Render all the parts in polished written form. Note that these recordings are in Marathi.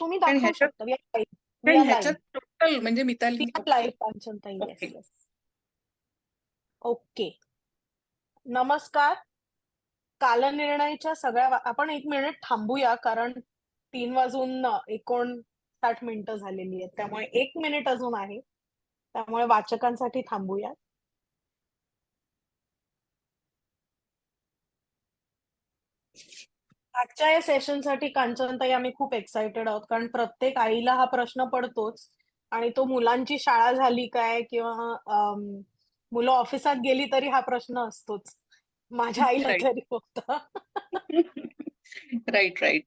तुम्ही कारण दाखवू ह्याच्यात शकता. वी नाही, आर ह्याच्यात लाईव्ह. टोटल म्हणजे वी मिताली. आर लाईव्ह कांचनताई. Yes okay. येस. ओके. नमस्कार. कालनिर्णयच्या आपण 1 मिनिट थांबूया, कारण 3 वाजून 59 मिनिटं झालेली आहेत. त्यामुळे 1 मिनिट अजून आहे. त्यामुळे वाचकांसाठी थांबूया. आजच्या या सेशनसाठी कांचनताई आम्ही खूप एक्साइटेड आहोत, कारण प्रत्येक आईला हा प्रश्न पडतोच. आणि तो मुलांची शाळा झाली काय किंवा मुलं ऑफिसात गेली तरी हा प्रश्न असतोच. माझ्या आईला राईट. तरी होता. Right right.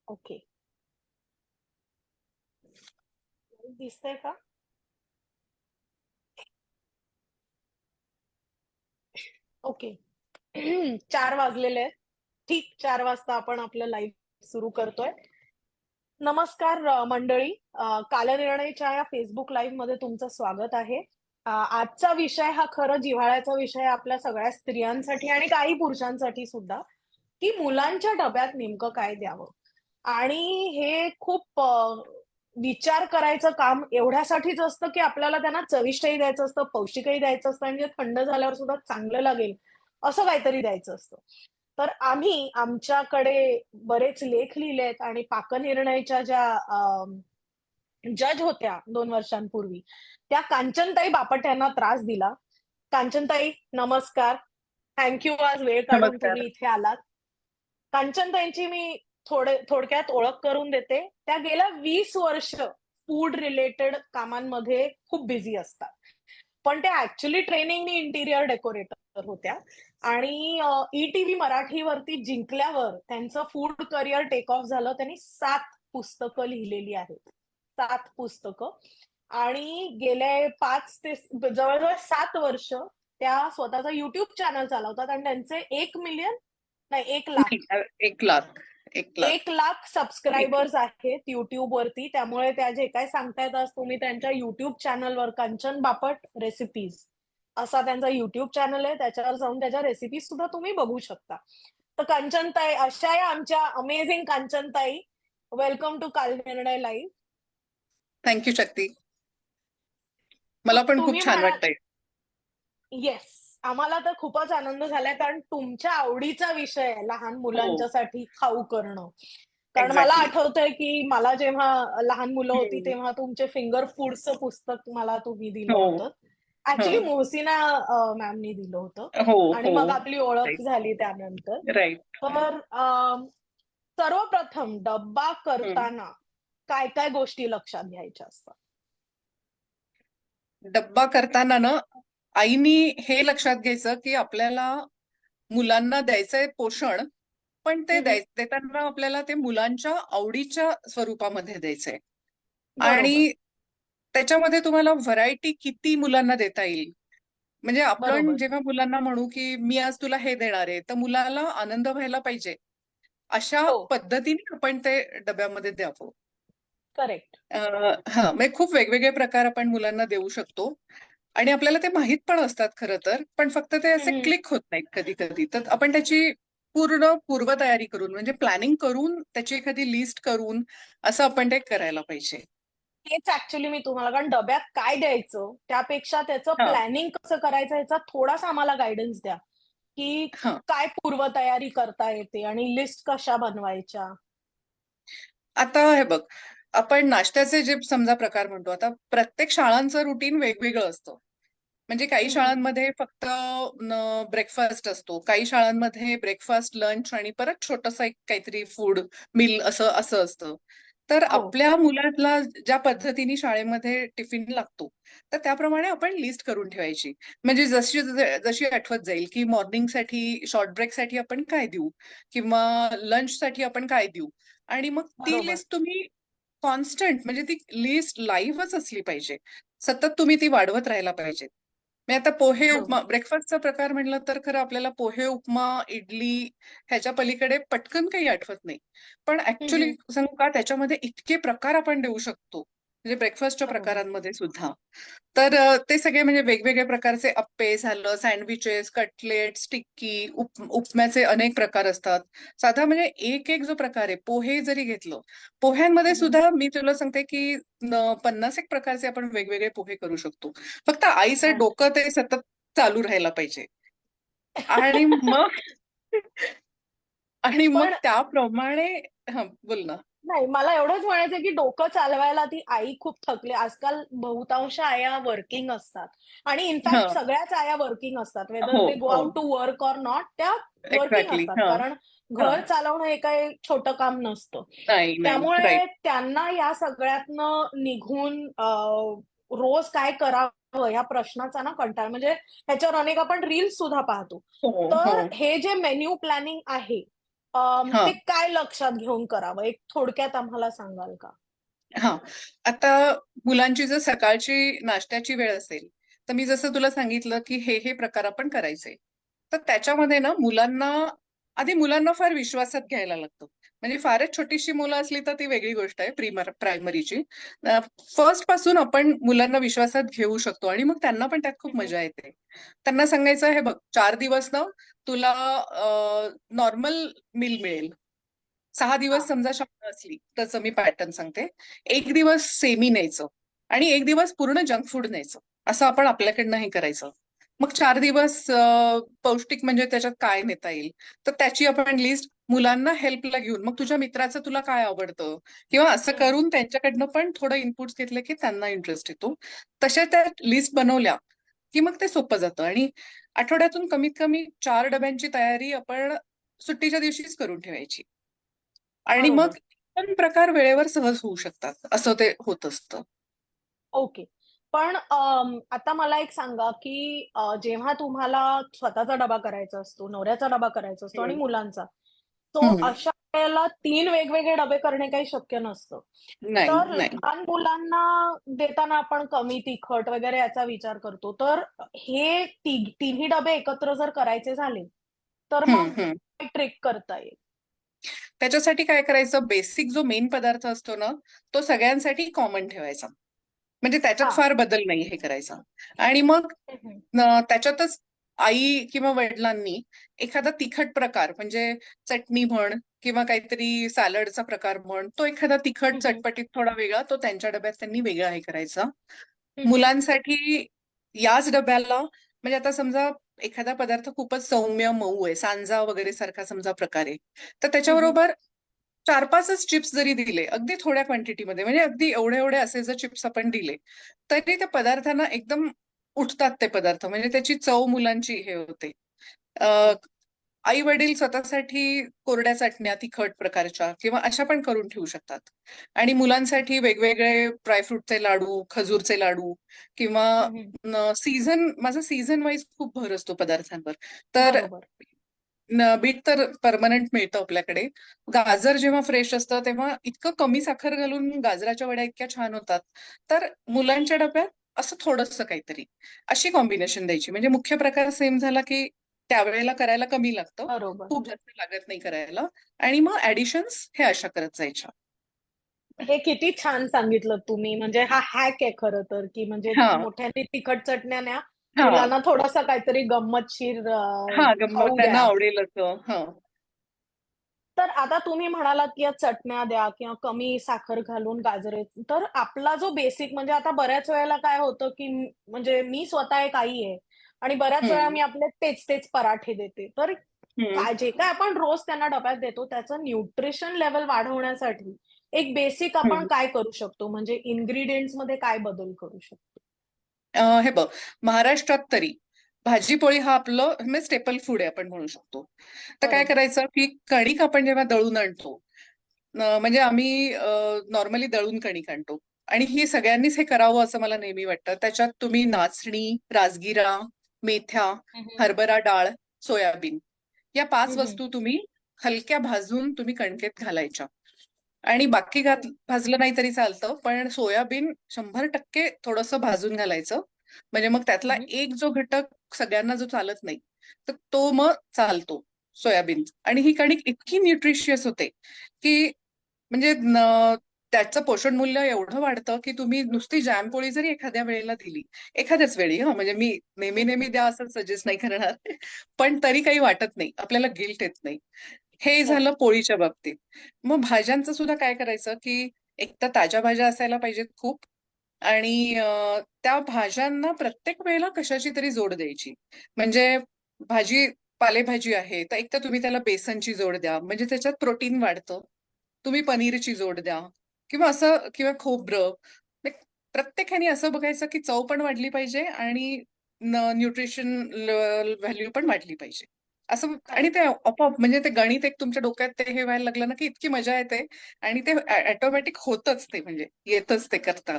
ओके. दिसतंय का? ओके. 4 वाजलेले आहेत. ठीक, 4 वाजता आपण आपलं लाईव्ह सुरू करतोय. नमस्कार मंडळी. कालनिर्णयच्या या फेसबुक लाईव्ह मध्ये तुमचं स्वागत आहे. आजचा विषय हा खरं जिव्हाळ्याचा विषय आहे आपल्या सगळ्या स्त्रियांसाठी आणि काही पुरुषांसाठी सुद्धा, की मुलांच्या डब्यात नेमकं काय द्यावं. आणि हे खूप विचार करायचं काम एवढ्यासाठीच असतं, की आपल्याला त्यांना चविष्टही द्यायचं असतं, पौष्टिकही द्यायचं असतं आणि जे थंड झाल्यावर सुद्धा चांगलं लागेल असं काहीतरी द्यायचं असतं. तर आम्ही आमच्याकडे बरेच लेख लिहिलेत आणि पाकनिर्णयच्या ज्या जज होत्या 2 वर्षांपूर्वी, त्या कांचनताई बापट यांना त्रास दिला. कांचनताई, नमस्कार. थँक्यू, आज वेळ काढून नमस्कार. तुम्ही इथे आलात. कांचनताईंची मी थोडक्यात ओळख करून देते. त्या गेल्या 20 वर्ष फूड रिलेटेड कामांमध्ये खूप बिझी असतात. पण त्या ऍक्च्युली ट्रेनिंगनी इंटिरियर डेकोरेटर होत्या. आणि ईटीव्ही मराठीवरती जिंकल्यावर त्यांचं फूड करिअर टेक ऑफ झालं. त्यांनी 7 पुस्तकं लिहिलेली आहेत. 7 पुस्तकं. आणि गेले 5 ते जवळजवळ 7 वर्ष त्या स्वतःचा युट्यूब चॅनल चालवतात आणि त्यांचे 1 मिलियन, नाही, 1 लाख, नाही, 1 लाख. 1 लाख. 1 लाख एक सबस्क्रायबर्स आहेत युट्यूब वरती. त्यामुळे त्या जे काय सांगतायत आज तुम्ही त्यांच्या युट्यूब चॅनलवर, कांचन बापट रेसिपीज असा त्यांचा युट्यूब चॅनल आहे, त्याच्यावर जाऊन त्याच्या रेसिपीज सुद्धा तुम्ही बघू शकता. तर कांचनताई, अशा या आमच्या अमेझिंग कांचनताई, welcome to Kalnirnay live. Thank you Shakti. मला पण तुम्ही खूप छान म्हणाल, वाटतंय. येस, आम्हाला तर खूपच आनंद झालाय, कारण तुमच्या आवडीचा विषय आहे लहान हो. मुलांच्यासाठी खाऊ करणं. कारण मला एक्झॅक्टली. आठवतंय की मला जेव्हा लहान मुलं होती तेव्हा तुमचे फिंगर फूडचं पुस्तक मला तुम्ही दिलं हो. होतं. हो. ऍक्च्युली मोहसिना मॅमनी दिलं होतं. हो. आणि हो. मग आपली ओळख राईट. झाली त्यानंतर. राईट. तर सर्वप्रथम डब्बा करताना काय काय गोष्टी लक्षात घ्यायच्या असतात? डब्बा करताना ना, आईनी हे लक्षात घ्यायचं की आपल्याला मुलांना द्यायचंय पोषण, पण ते हम्म, देताना आपल्याला ते मुलांच्या आवडीच्या स्वरूपामध्ये द्यायचंय. बरोबर. आणि त्याच्यामध्ये तुम्हाला व्हरायटी किती मुलांना देता येईल. म्हणजे आपण बरोबर. जेव्हा मुलांना म्हणू की मी आज तुला हे देणार आहे, तर मुलाला आनंद व्हायला पाहिजे. अशा हो. पद्धतीने आपण ते डब्यामध्ये द्यावं. करेक्ट. हा, म्हणजे खूप वेगवेगळे प्रकार आपण मुलांना देऊ शकतो. आणि आपल्याला ते माहीत पण असतात खरं तर, पण फक्त ते असे क्लिक होत नाहीत कधी कधी. तर आपण त्याची पूर्ण पूर्वतयारी करून, म्हणजे प्लॅनिंग करून, त्याची एखादी लिस्ट करून असं आपण ते करायला पाहिजे. तेच ऍक्च्युली मी तुम्हाला, कारण डब्यात काय द्यायचं त्यापेक्षा त्याचं हा. प्लॅनिंग कसं करायचं याचा थोडासा आम्हाला गायडन्स द्या, की हा. काय पूर्वतयारी करता येते आणि लिस्ट कशा बनवायच्या. आता हे बघ, आपण नाश्त्याचे जे समजा प्रकार म्हणतो, आता प्रत्येक शाळांचं रुटीन वेगवेगळं असतं. म्हणजे काही हम्म, शाळांमध्ये फक्त ब्रेकफास्ट असतो, काही शाळांमध्ये ब्रेकफास्ट, लंच आणि परत छोटंसं एक काहीतरी फूड मिल असं असं असतं. तर हो. आपल्या मुलाला ज्या पद्धतीने शाळेमध्ये टिफिन लागतो, तर त्याप्रमाणे आपण लिस्ट करून ठेवायची. म्हणजे जशी जशी आठवत जाईल की मॉर्निंगसाठी, शॉर्ट ब्रेकसाठी आपण काय देऊ किंवा लंचसाठी आपण काय देऊ. आणि मग ती बरोबर. लिस्ट तुम्ही कॉन्स्टंट, म्हणजे ती लिस्ट लाईव्हच असली पाहिजे. सतत तुम्ही ती वाढवत राहायला पाहिजे. मी आता पोहे बरोबर. उपमा, ब्रेकफास्टचा प्रकार म्हणलं तर खरं आपल्याला पोहे, उपमा, इडली ह्याच्या पलीकडे पटकन काही आठवत नाही. पण ऍक्च्युली हम्म, सांगू का, त्याच्यामध्ये इतके प्रकार आपण देऊ शकतो. म्हणजे ब्रेकफास्टच्या बरोबर. प्रकारांमध्ये सुद्धा. तर ते सगळे म्हणजे वेगवेगळे प्रकारचे अप्पे झालं, सँडविचेस, कटलेट्स, टिक्की, उपम्याचे अनेक प्रकार असतात. साधा म्हणजे एक एक जो प्रकार आहे, पोहे जरी घेतलं, पोह्यांमध्ये हम्म. सुद्धा मी तुला सांगते की 50 एक प्रकारचे आपण वेगवेगळे पोहे करू शकतो. फक्त आईचं वा. डोकं ते सतत चालू राहायला पाहिजे. आणि मग आणि मग पण त्याप्रमाणे हा बोल ना. नाही, मला एवढंच म्हणायचं की डोकं चालवायला ती आई खूप थकली. आजकाल बहुतांश आया वर्किंग असतात आणि हा इनफॅक्ट सगळ्याच आया वर्किंग असतात. वेदर हो दे गो हो out to work or not, त्या वर्किंग एक्झॅक्टली असतात. हा कारण हा घर चालवणं हे काही छोटं काम नसतं. नाही नाही राईट. त्यामुळे त्यांना या सगळ्यातनं निघून रोज काय करावं या प्रश्नाचा ना कंटाळा, म्हणजे ह्याच्यावर अनेक आपण रील्स सुद्धा पाहतो. हो हो तर हे जे मेन्यू प्लॅनिंग आहे, हा ते काय लक्षात घेऊन करावं? एक थोडक्यात आम्हाला सांगाल का? हा आता मुलांची जर सकाळची नाश्त्याची वेळ असेल तर मी जसं तुला सांगितलं की हे प्रकार आपण करायचे. तर त्याच्यामध्ये ना मुलांना फार विश्वासात घ्यायला लागतं. म्हणजे फारच छोटीशी मुलं असली तर ती वेगळी गोष्ट आहे प्रायमरीची. फर्स्ट पासून आपण मुलांना विश्वासात घेऊ शकतो आणि मग त्यांना पण त्यात खूप हम्म. मजा येते. त्यांना सांगायचं हे बघ 4 दिवस ना तुला नॉर्मल मिल मिळेल. 6 दिवस हा. समजा शाळा असली त्याचं मी पॅटर्न सांगते. एक दिवस सेमी न्यायचं आणि एक दिवस पूर्ण जंक फूड न्यायचं. असं आपण आपल्याकडनं हे करायचं. मग 4 दिवस पौष्टिक म्हणजे त्याच्यात काय नेता येईल तर त्याची आपण लिस्ट मुलांना हेल्पला घेऊन मग तुझ्या मित्राचं तुला काय आवडतं किंवा असं हम्म. करून त्यांच्याकडनं पण थोडं इनपुट्स घेतले की त्यांना इंटरेस्ट येतो. तशा त्या लिस्ट बनवल्या की मग ते सोपं जातं आणि आठवड्यातून कमीत कमी 4 डब्यांची तयारी आपण सुट्टीच्या दिवशीच करून ठेवायची. आणि मग बरोबर. पण प्रकार वेळेवर सहज होऊ शकतात असं ते होत असतं. ओके. पण आता मला एक सांगा, की जेव्हा तुम्हाला स्वतःचा डबा करायचा असतो, नवऱ्याचा डबा करायचा असतो आणि हम्म. मुलांचा, तो हम्म. अशा वेळेला 3 वेगवेगळे डबे करणे काही शक्य नसतं. नाही तर नाही. लहान मुलांना देताना आपण कमी तिखट वगैरे याचा विचार करतो. तर हे तिन्ही डबे एकत्र जर करायचे झाले, तर मग हम्म. काय ट्रिक करता येईल? त्याच्यासाठी काय करायचं बेसिक जो मेन पदार्थ असतो ना तो सगळ्यांसाठी कॉमन ठेवायचा. म्हणजे त्याच्यात हां. फार बदल नाही हे करायचा. आणि मग हं, हं. त्याच्यातच आई किंवा वडिलांनी एखादा तिखट प्रकार म्हणजे चटणी म्हण किंवा काहीतरी सॅलडचा प्रकार म्हण तो एखादा तिखट हं, हं. चटपटीत थोडा वेगळा तो त्यांच्या डब्यात त्यांनी वेगळा हे करायचा. हं, हं. मुलांसाठी याच डब्याला म्हणजे आता समजा एखादा पदार्थ खूपच सौम्य मऊ आहे सांजा वगैरे सारखा समजा प्रकार आहे तर हं, हं. त्याच्याबरोबर 4-5च चिप्स जरी दिले अगदी थोड्या क्वांटिटीमध्ये म्हणजे अगदी एवढे एवढे असे जर चिप्स आपण दिले तरी त्या पदार्थांना एकदम उठतात ते पदार्थ म्हणजे त्याची चव मुलांची हे होते. आई वडील स्वतःसाठी कोरड्या चटण्या तिखट प्रकारच्या किंवा अशा पण करून ठेवू शकतात. आणि मुलांसाठी वेगवेगळे ड्रायफ्रूटचे लाडू खजूरचे लाडू हं, हं. किंवा माझा सीझन वाईज खूप भर असतो पदार्थांवर. तर बरोबर. बीट तर परमनंट मिळतं आपल्याकडे. गाजर जेव्हा फ्रेश असतं तेव्हा इतकं कमी साखर घालून गाजराच्या वड्या इतक्या छान होतात. तर मुलांच्या डब्यात असं थोडंसं काहीतरी अशी कॉम्बिनेशन द्यायची म्हणजे मुख्य प्रकार सेम झाला की त्यावेळेला करायला कमी लागतं. बरोबर. खूप जास्त लागत नाही करायला आणि मग ऍडिशन्स हे अशा करत जायच्या. हे किती छान सांगितलं तुम्ही. म्हणजे हा हॅक आहे खरं तर, की म्हणजे हा मोठ्यांनी तिखट चटण्या न्या, हा मुलांना थोडासा काहीतरी गंमतशीर हा गंमत खाऊ त्यांना द्या. आवडेल असं हा. तर आता तुम्ही म्हणालात, की या चटण्या द्या किंवा कमी साखर घालून गाजरे. तर आपला जो बेसिक म्हणजे आता बऱ्याच वेळेला काय होतं, की म्हणजे मी स्वतः एक आई आहे आणि बऱ्याच वेळा हम्म मी आपले तेच पराठे देते. तर हम्म काय जे काय आपण रोज त्यांना डब्यात देतो, त्याचं न्यूट्रिशन लेव्हल वाढवण्यासाठी एक बेसिक आपण हम्म. काय करू शकतो? म्हणजे इन्ग्रीडियंट्समध्ये काय बदल करू शकतो? हे बघ महाराष्ट्रात तरी भाजी पोळी हा आपलं म्हणजे स्टेपल फूड आहे आपण म्हणू शकतो. तर काय बरोबर. करायचं की कणिक आपण जेव्हा दळून आणतो म्हणजे आम्ही नॉर्मली दळून कणिक आणतो आणि ही सगळ्यांनीच हे करावं असं मला नेहमी वाटतं. त्याच्यात तुम्ही नाचणी राजगिरा मेथ्या हं, हं. हरभरा डाळ सोयाबीन या 5 हं, हं. वस्तू तुम्ही हलक्या भाजून तुम्ही कणकेत घालायच्या. आणि बाकी हो. भाजलं नाही तरी चालतं पण सोयाबीन 100% थोडंसं भाजून घालायचं. म्हणजे मग हं, त्यातला हं. एक जो घटक सगळ्यांना जो चालत नाही तर तो मग चालतो सोयाबीन. आणि ही कणिक इतकी न्यूट्रिशियस होते की म्हणजे त्याचं पोषण मूल्य एवढं वाढतं की तुम्ही नुसती जॅम पोळी जरी एखाद्या वेळेला दिली, एखाद्याच वेळी, म्हणजे मी नेहमी नेहमी द्या असं सजेस्ट नाही करणार, पण तरी काही वाटत नाही, आपल्याला गिल्ट येत नाही. हे हो. झालं पोळीच्या बाबतीत. मग भाज्यांचं सुद्धा काय करायचं की एक तर ताज्या भाज्या असायला पाहिजेत खूप, आणि त्या भाज्यांना प्रत्येक वेळेला कशाची तरी जोड द्यायची. म्हणजे भाजी पालेभाजी आहे तर एक तर तुम्ही त्याला बेसनची जोड द्या, म्हणजे त्याच्यात प्रोटीन वाढतं. तुम्ही पनीरची जोड द्या, किंवा असं, किंवा खोबरं. like प्रत्येकाने असं बघायचं की चव पण वाढली पाहिजे आणि न्यूट्रिशन व्हॅल्यू पण वाढली पाहिजे असं. आणि करेक्ट. ते आपोआप, म्हणजे ते गणित एक तुमच्या डोक्यात ते हे व्हायला लागलं ना की इतकी मजा येते, आणि ते ऑटोमॅटिक होतच, ते म्हणजे येतच ते करता.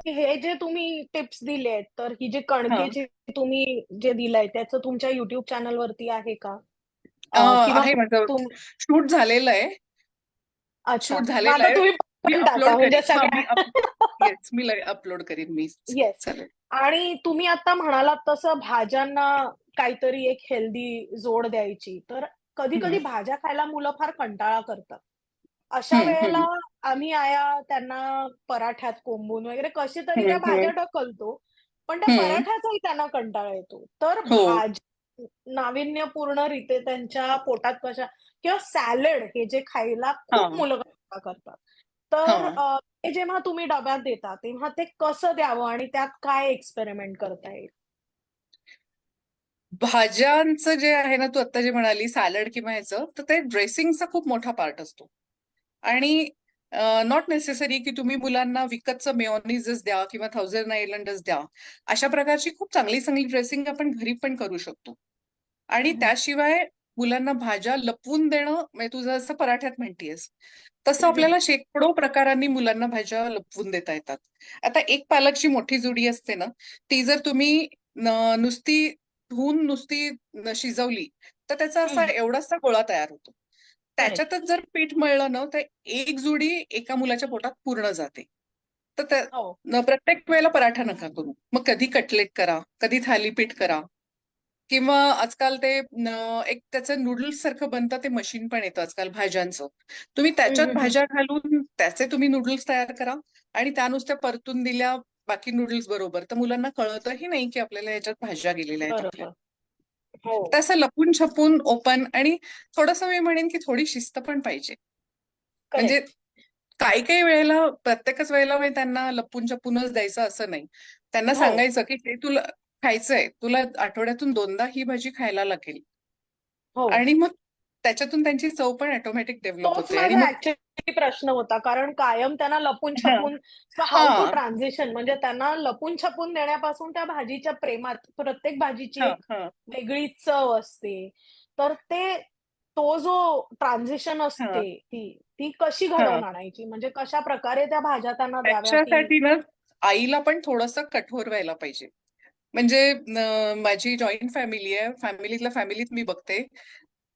हे जे तुम्ही टिप्स दिलेत, तर ही जी हा. कणकेची तुम्ही जे दिलंय त्याचं तुमच्या युट्यूब चॅनल वरती आहे का? किंवा आहे माझं, तुम शूट झालेलं आहे. अच्छा, शूट मग झालेलं आता आहे. तुम्ही मी पण टाका अपलोड म्हणजे करेन. हा, मी सगळ्या. येस, मी अपलोड करेन मी. येस. चालेल. आणि तुम्ही आता म्हणालात तसं भाज्यांना काहीतरी एक हेल्दी जोड द्यायची. तर कधी-कधी हम्म, भाज्या खायला मुलं फार कंटाळा करतात. अशा हम्म, वेळेला हम्म, आम्ही आया त्यांना पराठ्यात कोंबून वगैरे कशी तरी हम्म, त्या भाज्या हम्म, ढकलतो. पण त्या हम्म. पराठ्याचाही त्यांना कंटाळा येतो. तर हो. भाज्या नाविन्यपूर्ण रीते त्यांच्या पोटात कशा किंवा सॅलड हे जे खायला खूप हा, मुलं कंटाळा करतात. तर हा. ते जेव्हा तुम्ही डब्यात देता, तेव्हा ते कसं द्यावं आणि त्यात काय एक्सपेरिमेंट करता येईल? भाज्यांचं जे आहे ना, तू आता जे म्हणाली सॅलड किंवा ह्याचं, तर ते ड्रेसिंगचा खूप मोठा पार्ट असतो. आणि नॉट नेसेसरी की तुम्ही मुलांना विकतचं मेयोनीजच द्या किंवा थाउजंड आयलंडच द्या. अशा प्रकारची खूप चांगली चांगली ड्रेसिंग आपण घरी पण करू शकतो. आणि हं, त्याशिवाय मुलांना भाज्या लपवून देणं, म्हणजे तू जसं पराठ्यात म्हणतीयस, तसं हं, हं. आपल्याला शेकडो प्रकारांनी मुलांना भाज्या लपवून देता येतात. आता एक पालकची मोठी जुडी असते ना, ती जर तुम्ही नुसती धुवून नुसती शिजवली, तर त्याचा असा हं, एवढासा गोळा तयार होतो. करेक्ट. त्याच्यातच जर पीठ मळलं ना, तर एक जुडी एका मुलाच्या पोटात पूर्ण जाते. तर हो. प्रत्येक वेळेला पराठा नका करू. मग कधी कटलेट करा, कधी थालीपीठ करा. किंवा आजकाल ते एक त्याचं नूडल्स सारखं बनतं, ते मशीन पण येतं आजकाल भाज्यांचं. तुम्ही हं, त्याच्यात हं, हं. भाज्या घालून त्याचे तुम्ही नूडल्स तयार करा, आणि त्या नुसत्या परतून दिल्या बाकी नूडल्स बरोबर, तर मुलांना कळतही नाही की आपल्याला याच्यात भाज्या गेलेल्या आहेत आपल्या. बरोबर. हो. तर असं लपून छपून ओपन, आणि थोडंसं मी म्हणेन की थोडी शिस्त पण पाहिजे. म्हणजे करेक्ट. काही काही वेळेला, प्रत्येकच वेळेला म्हणजे त्यांना लपून छपूनच द्यायचं असं नाही. त्यांना हो, सांगायचं की ते तुला खायचंय, तुला आठवड्यातून 2दा ही भाजी खायला लागेल. हो. आणि मग त्याच्यातून त्यांची चव पण ऑटोमॅटिक डेव्हलप तोच होते. आणि माझा मग ऍक्च्युअली प्रश्न होता. कारण कायम त्यांना हा, लपून-छपून हाऊ टू हा, ट्रान्झिशन म्हणजे त्यांना लपून-छपून देण्यापासून त्या भाजीच्या प्रेमात प्रत्येक भाजीची हा, एक हा, वेगळी चव असते. तर तो जो ट्रान्झिशन हा, असते ती कशी हा. घडवून आणायची? म्हणजे कशाप्रकारे त्या भाज्या त्यांना द्याव्या की त्याच्यासाठी ना आईला पण थोडंसं कठोर व्हायला पाहिजे. म्हणजे माझी जॉईंट फॅमिली आहे. फॅमिलीत मी बघते.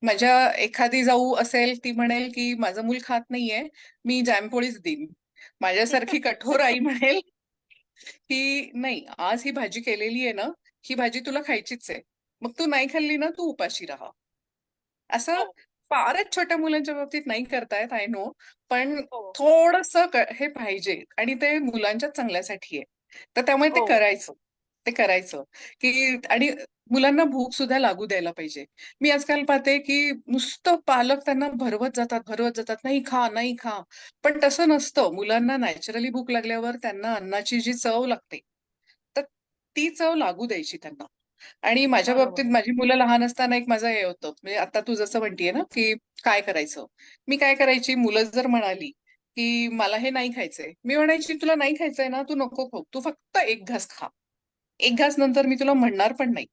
माझ्या एखादी जाऊ असेल, ती म्हणेल की माझं मूल खात नाहीये, मी जॅमपोळीच देईन. माझ्यासारखी कठोर आई म्हणेल की नाही, आज ही भाजी केलेली आहे ना, ही भाजी तुला खायचीच आहे. मग तू नाही खाल्ली ना, तू उपाशी राहा. असं हो, फारच छोट्या मुलांच्या बाबतीत नाही करतायत, आय नो. पण हो, थोडंसं हे पाहिजे, आणि ते मुलांच्या चांगल्यासाठी आहे. तर त्यामुळे ते हो, करायचं. ते करायचं की, आणि मुलांना भूक सुद्धा लागू द्यायला पाहिजे. मी आजकाल पाहते की नुसतं पालक त्यांना भरवत जातात, नाही खा, नाही खा. पण तसं नसतं. मुलांना नॅचरली भूक लागल्यावर त्यांना अन्नाची जी चव लागते, तर ती चव लागू द्यायची त्यांना. आणि माझ्या बरोबर. बाबतीत माझी मुलं लहान असताना एक माझं हे होतं, म्हणजे आता तू जसं म्हणतीये ना की काय करायचं, मी काय करायची, मुलं जर म्हणाली की मला हे नाही खायचंय, मी म्हणायची तुला नाही खायचंय ना, तू नको खाऊ, तू फक्त एक घास खा. एक घास नंतर मी तुला म्हणणार पण नाही.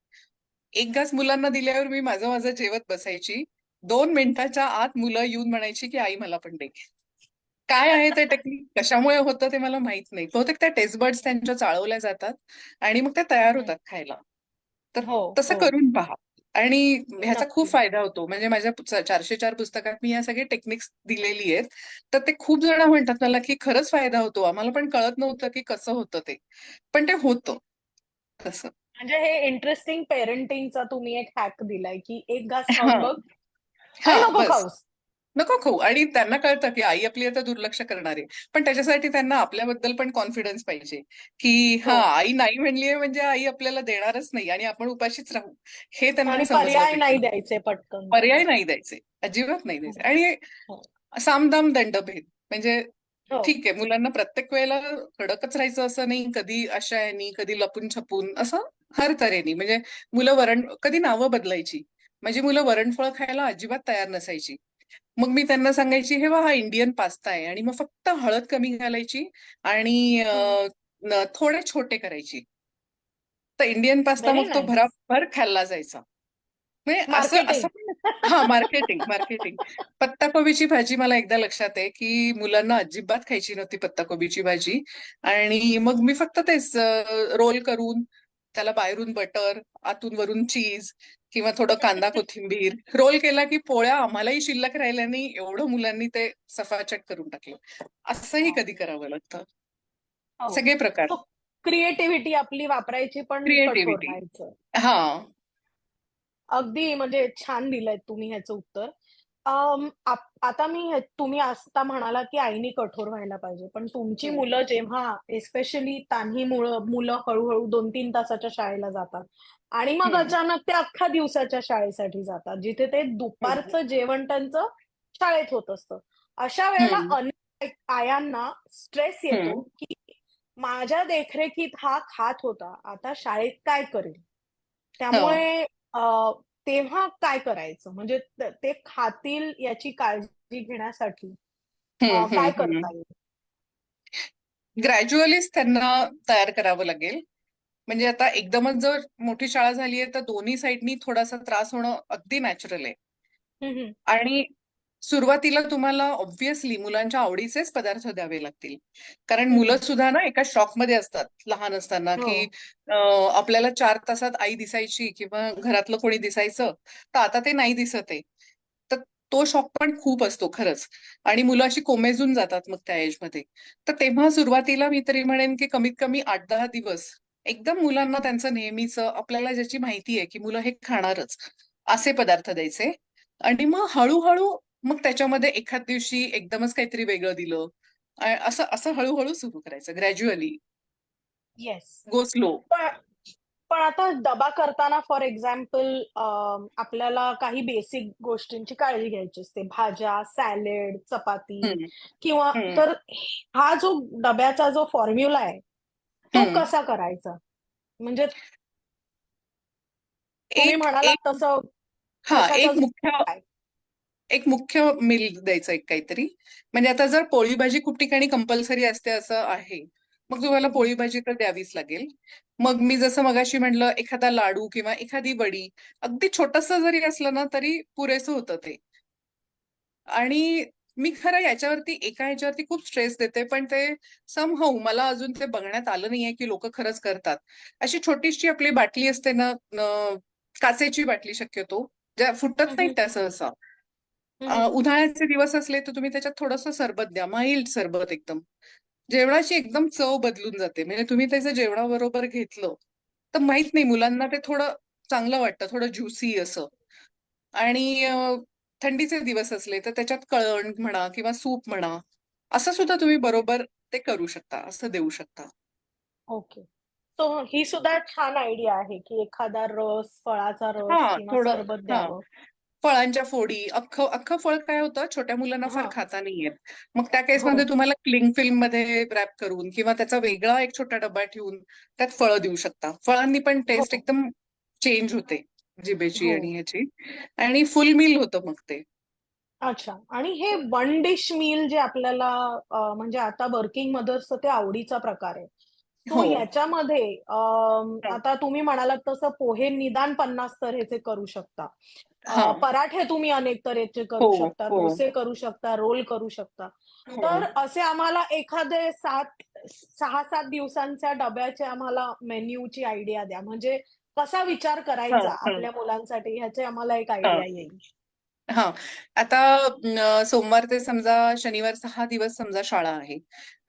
एक घास मुलांना दिल्यावर मी माझं माझं जेवत बसायची. 2 मिनिटाच्या आत मुलं येऊन म्हणायची की आई मला पण दे. काय आहे ते टेक्निक, कशामुळे होतं ते मला माहित नाही. बहुतेक त्या टेस्ट बर्ड्स त्यांच्या चाळवल्या जातात आणि मग त्या तयार हं, होतात खायला. तर हो, तसं हो. करून पहा. आणि ह्याचा खूप नक्की. फायदा होतो. म्हणजे माझ्या 404 पुस्तकात मी या सगळी टेक्निक्स दिलेली आहेत. तर ते खूप जण म्हणतात मला की खरंच फायदा होतो. आम्हाला पण कळत नव्हतं की कसं होतं ते. पण ते होतं तसं. म्हणजे हे इंटरेस्टिंग पेरेंटिंगचा तुम्ही एक हॅक दिलाय, की एक घास खाऊन हां. बघ आणि हां, नको बस. खाऊस. नको खाऊ. आणि त्यांना कळतं की आई आपली आता दुर्लक्ष करणार आहे, पण त्याच्यासाठी त्यांना आपल्याबद्दल पण कॉन्फिडन्स पाहिजे की हो. हा, आई नाही म्हणलीये म्हणजे आई आपल्याला देणारच नाही आणि आपण उपाशीच राहू, हे त्यांना आणि समजलं पर्याय नाही पाहिजे. द्यायचे पटकन त्यांना. पर्याय नाही द्यायचे, अजिबात नाही द्यायचे. हो. आणि हो. सामदाम दंडभेद म्हणजे हो. ठीक आहे, मुलांना प्रत्येक वेळेला कडकच राहायचं असं नाही, कधी अशा यानी, कधी लपून छपून, असं हर तऱ्हेनी. म्हणजे मुलं कधी नावं बदलायची. म्हणजे मुलं वरणफळ खायला अजिबात तयार नसायची. मग मी त्यांना सांगायची, हे बघा हा इंडियन पास्ता आहे, आणि मग फक्त हळद कमी घालायची आणि हम्म. थोडे छोटे करायची. तर इंडियन पास्ता व्हेरी मग तो नाईस. भराभर खाल्ला जायचा. म्हणजे असं असं मार्केटिंग. पण. हा, मार्केटिंग मार्केटिंग. पत्ताकोबीची भाजी मला एकदा लक्षात आहे की मुलांना अजिबात खायची नव्हती पत्ताकोबीची भाजी. आणि मग मी फक्त तेच रोल करून त्याला बाहेरून बटर, आतून वरून चीज किंवा थोडं कांदा कोथिंबीर रोल केला की पोळ्या आम्हालाही शिल्लक राहिल्या नाही, एवढं मुलांनी ते सफाचट करून टाकलं. असंही कधी करावं लागतं. हो. सगळे प्रकार. तो क्रिएटिव्हिटी आपली वापरायची पण कठोर क्रिएटिव्हिटी. राहायचं. हा. अगदी म्हणजे छान दिलंय तुम्ही ह्याचं उत्तर. आता तुम्ही आता म्हणाला की आईनी कठोर व्हायला पाहिजे. पण तुमची हम्म, मुलं जेव्हा एस्पेशली तान्ही मुलं हळू-हळू 2-3 तासाच्या शाळेला जातात आणि मग हम्म, अचानक ते अख्ख्या दिवसाच्या शाळेसाठी जातात, जिथे ते हम्म, दुपारचं जेवण त्यांचं शाळेत होत असतं. अशा वेळेला हम्म, अनेक आयांना स्ट्रेस येतो, हम्म. की माझ्या देखरेखीत हा खात होता, आता शाळेत काय करेल? हो. त्यामुळे तेव्हा काय करायचं? म्हणजे ते खातील याची काळजी घेण्यासाठी काय हम्म. करता येईल? ग्रॅज्युअलीच त्यांना तयार करावं लागेल. म्हणजे आता एकदमच जर मोठी शाळा झालीये तर दोन्ही साईडनी थोडासा त्रास होणं अगदी नॅचरल आहे. हं, हं. आणि सुरुवातीला तुम्हाला ऑब्व्हियसली मुलांच्या आवडीचेच पदार्थ द्यावे लागतील. कारण हं, मुलं हं. सुद्धा ना एका शॉकमध्ये असतात लहान असताना, हो. की आपल्याला 4 तासात आई दिसायची किंवा घरातलं कोणी दिसायचं, तर आता ते नाही दिसत आहे. तर तो शॉक पण खूप असतो खरंच. आणि मुलं अशी कोमेजून जातात मग त्या एजमध्ये. तर तेव्हा सुरुवातीला मी तरी म्हणेन की कमीत कमी 8-10 दिवस एकदम मुलांना हं, त्यांचं नेहमीचं, आपल्याला ज्याची माहिती आहे की मुलं हे खाणारच, असे पदार्थ द्यायचे. आणि मग हळूहळू मग त्याच्यामध्ये एखाद दिवशी एकदमच काहीतरी वेगळं दिलं. असं असं हळूहळू सुरू करायचं, ग्रॅज्युअली. येस. Go slow. पण पण आता डबा करताना फॉर एक्झाम्पल आपल्याला काही बेसिक गोष्टींची काळजी घ्यायची असते. भाज्या, सॅलड, चपाती हम्म, किंवा हम्म, तर हा जो डब्याचा जो फॉर्म्युला आहे, तो हम्म. कसा करायचा? म्हणजे तुम्ही एक म्हणालात एक तसं हा, कशाचा काय? एक मुख्य मील द्यायचं एक काहीतरी. म्हणजे आता जर पोळी भाजी खूप ठिकाणी कंपल्सरी असते असं आहे, मग तुम्हाला हं, हं. पोळी भाजी तर द्यावीच लागेल. मग मी जसं मगाशी म्हटलं, एखादा लाडू किंवा एखादी वडी अगदी छोटस जरी असलं ना तरी पुरेसं होतं ते. आणि मी खरं याच्यावरती एका ह्याच्यावरती खूप स्ट्रेस देते, पण ते समहाऊ मला अजून ते बघण्यात आलं नाहीये की लोक खरंच करतात. अशी छोटीशी आपली बाटली असते ना, काचेची बाटली शक्यतो, ज्या फुटत हं, नाहीत हं. त्या सहसा. हं, हं. उन्हाळ्याचे दिवस असले तर तुम्ही त्याच्यात थोडंसं सरबत द्या, माइल्ड सरबत एकदम. जेवणाची एकदम चव बदलून जाते. म्हणजे तुम्ही त्याचं जेवणाबरोबर घेतलं तर माहित नाही, मुलांना ते थोडं चांगलं वाटतं, थोडं ज्युसी असं. आणि थंडीचे दिवस असले तर त्याच्यात कळण म्हणा किंवा सूप म्हणा, असं सुद्धा तुम्ही बरोबर ते करू शकता, असं देऊ शकता. ओके. सो ही सुद्धा छान आयडिया आहे, की एखादा रस, फळाचा हा, रस किंवा थोडं. सरबत हा, द्यावं. फळांच्या फोडी, अख्खं अख्खं फळ काय होतं, छोट्या मुलांना फार हां. खाता नाही येत. मग त्या हो. केसमध्ये तुम्हाला क्लिंग फिल्म मध्ये रॅप करून किंवा त्याचा वेगळा एक छोटा डबा ठेवून त्यात फळं देऊ शकता. फळांनी पण टेस्ट हो. एकदम चेंज होते जिभेची हो. आणि ह्याची. आणि फुल मील होतं मग ते. अच्छा. आणि हे वन डिश मील जे आपल्याला म्हणजे आता वर्किंग मदर्सचं ते आवडीचा प्रकार आहे. सो हो. याच्यामध्ये हा. आता तुम्ही म्हणालात तसं पोहे निदान 50 तऱ्हेचे करू शकता. हा. पराठे तुम्ही अनेक तऱ्हेचे हो. करू शकता, हो. डोसे करू शकता, रोल करू शकता. हो. तर असे आम्हाला एखादे 6-7 दिवसांच्या डब्याचे आम्हाला मेन्यूची आयडिया द्या. म्हणजे कसा विचार हा. करायचा हा. आपल्या मुलांसाठी ह्याची आम्हाला एक हा. आयडिया येईल. हा. आता सोमवार ते समजा शनिवार 6 दिवस समजा शाळा आहे.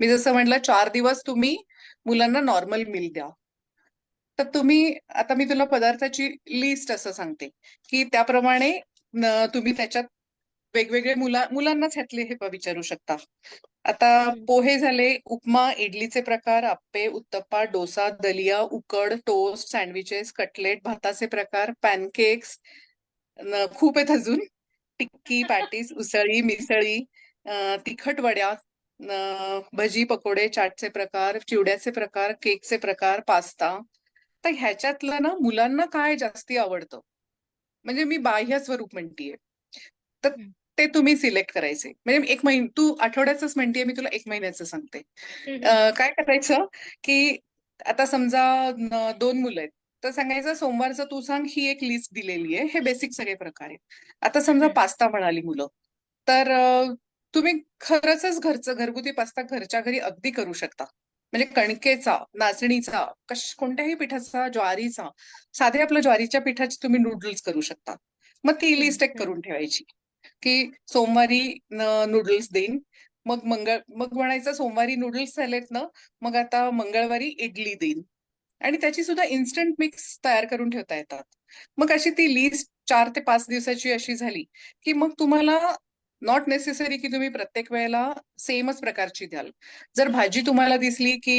मी जसं म्हटलं, 4 दिवस तुम्ही मुलांना नॉर्मल मिल द्या. तर तुम्ही, आता मी तुला पदार्थाची लिस्ट असं सांगते की त्याप्रमाणे तुम्ही त्याच्यात वेगवेगळे मुलांनाच ह्यातले हे विचारू शकता. आता हम्म, पोहे झाले, उपमा, इडलीचे प्रकार, आप्पे, उत्तप्पा, डोसा, दलिया, उकड, टोस्ट, सँडविचेस, कटलेट, भाताचे प्रकार, पॅनकेक्स, खूप आहेत अजून. टिक्की, पॅटीस, उसळी, मिसळी, तिखट वड्या, भजी, पकोडे, चाटचे प्रकार, चिवड्याचे प्रकार, केकचे प्रकार, पास्ता. तर ह्याच्यातलं ना मुलांना काय जास्ती आवडतं, म्हणजे मी बाह्य स्वरूप म्हणतीये, तर हम्म, ते तुम्ही सिलेक्ट करायचे. म्हणजे एक महिना, तू आठवड्याचंच म्हणतीये, मी तुला एक महिन्याचं सांगते. हम्म, काय करायचं की आता समजा दोन मुलं आहेत, तर सांगायचं सोमवारचं तू सांग, ही एक लिस्ट दिलेली आहे, हे बेसिक सगळे प्रकार आहेत. आता समजा हम्म, पास्ता म्हणाली मुलं, तर तुम्ही खरंच घरचं घरगुती पास्ता घरच्या घरी अगदी करू शकता. म्हणजे कणकेचा, नाचणीचा, कोणत्याही पिठाचा, ज्वारीचा, साधे आपल्या ज्वारीच्या पिठाचे तुम्ही नूडल्स करू शकता. मग ती हम्म, लिस्ट एक हम्म, करून ठेवायची की सोमवारी नूडल्स देईन, मग म्हणायचं सोमवारी नूडल्स झालेत ना, मग आता मंगळवारी इडली देईन. आणि त्याची सुद्धा इन्स्टंट मिक्स तयार करून ठेवता येतात. मग अशी ती लिस्ट 4 ते 5 दिवसाची अशी झाली की मग तुम्हाला नॉट नेसेसरी की तुम्ही प्रत्येक वेळेला सेमच प्रकारची द्याल. जर भाजी तुम्हाला दिसली की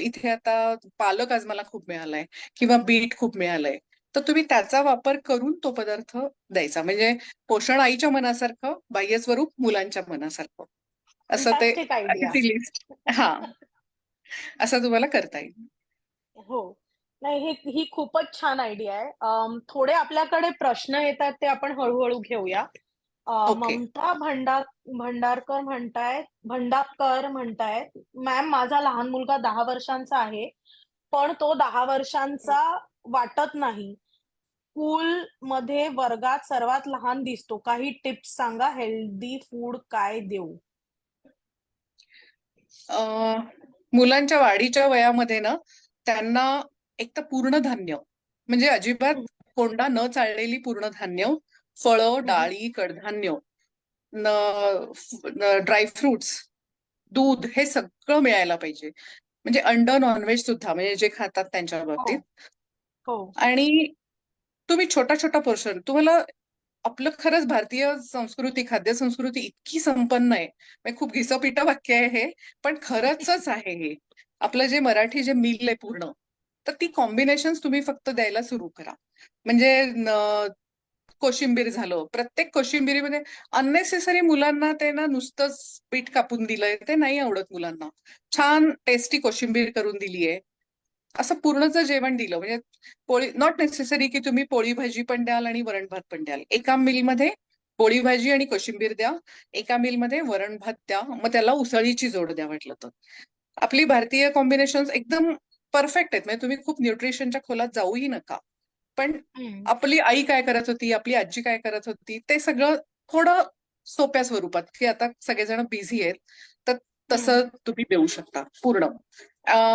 इथे आता पालक आज मला खूप मिळालाय किंवा बीट खूप मिळालंय, तर तुम्ही त्याचा वापर करून तो पदार्थ द्यायचा. म्हणजे पोषण आईच्या मनासारखं, बाह्य स्वरूप मुलांच्या मनासारखं, असं ते, फंटास्टिक अशी आयडिया. ती लिस्ट. हा, असं तुम्हाला करता येईल. हो. नाही, ही खूपच छान आयडिया आहे. थोडे आपल्याकडे प्रश्न येतात ते आपण हळू-हळू घेऊया. ओके. ममता भंडारकर म्हणतायत, मॅम माझा लहान मुलगा 10 वर्षांचा आहे, पण तो 10 वर्षांचा वाटत नाही. स्कूलमध्ये वर्गात सर्वात लहान दिसतो. काही टिप्स सांगा, हेल्दी फूड काय देऊ? मुलांच्या वाढीच्या वयामध्ये ना, त्यांना एक तर पूर्ण धान्य, म्हणजे अजिबात हं, कोंडा न चाललेली पूर्ण धान्य, फळं, हं, हं. डाळी, कडधान्य, ड्रायफ्रुट्स, दूध, हे सगळं मिळायला पाहिजे. म्हणजे अंड, नॉनव्हेज सुद्धा, म्हणजे जे खातात त्यांच्या हो, बाबतीत. हो. आणि तुम्ही छोटा छोटा पोर्शन, तुम्हाला आपलं खरंच भारतीय संस्कृती, खाद्य संस्कृती इतकी संपन्न आहे. म्हणजे खूप घिसपिटं वाक्य आहे हे, पण खरंचच आहे हे. आपलं जे मराठी जे मील आहे पूर्ण, तर ती कॉम्बिनेशन्स तुम्ही फक्त द्यायला सुरू करा. म्हणजे कोशिंबीर झालं, प्रत्येक कोशिंबिरीमध्ये अननेसेसरी मुलांना ते ना नुसतंच पीठ कापून दिलंय ते नाही आवडत मुलांना. छान टेस्टी कोशिंबीर करून दिलीये, असं पूर्णच जेवण दिलं, म्हणजे पोळी नॉट नेसेसरी की तुम्ही पोळी भाजी पण द्याल आणि वरण भात पण द्याल. एका मीलमध्ये पोळी भाजी आणि कोशिंबीर द्या, एका मीलमध्ये वरण भात द्या, मग त्याला उसळीची जोड द्या वाटलं तर. आपली भारतीय कॉम्बिनेशन एकदम परफेक्ट आहेत, म्हणजे तुम्ही खूप न्यूट्रिशनच्या खोलात जाऊही नका. पण हं, आपली आई काय करत होती, आपली आजी काय करत होती, ते सगळं थोडं सोप्या स्वरूपात, की आता सगळेजण बिझी आहेत, तर हं. तसं तुम्ही देऊ शकता पूर्ण.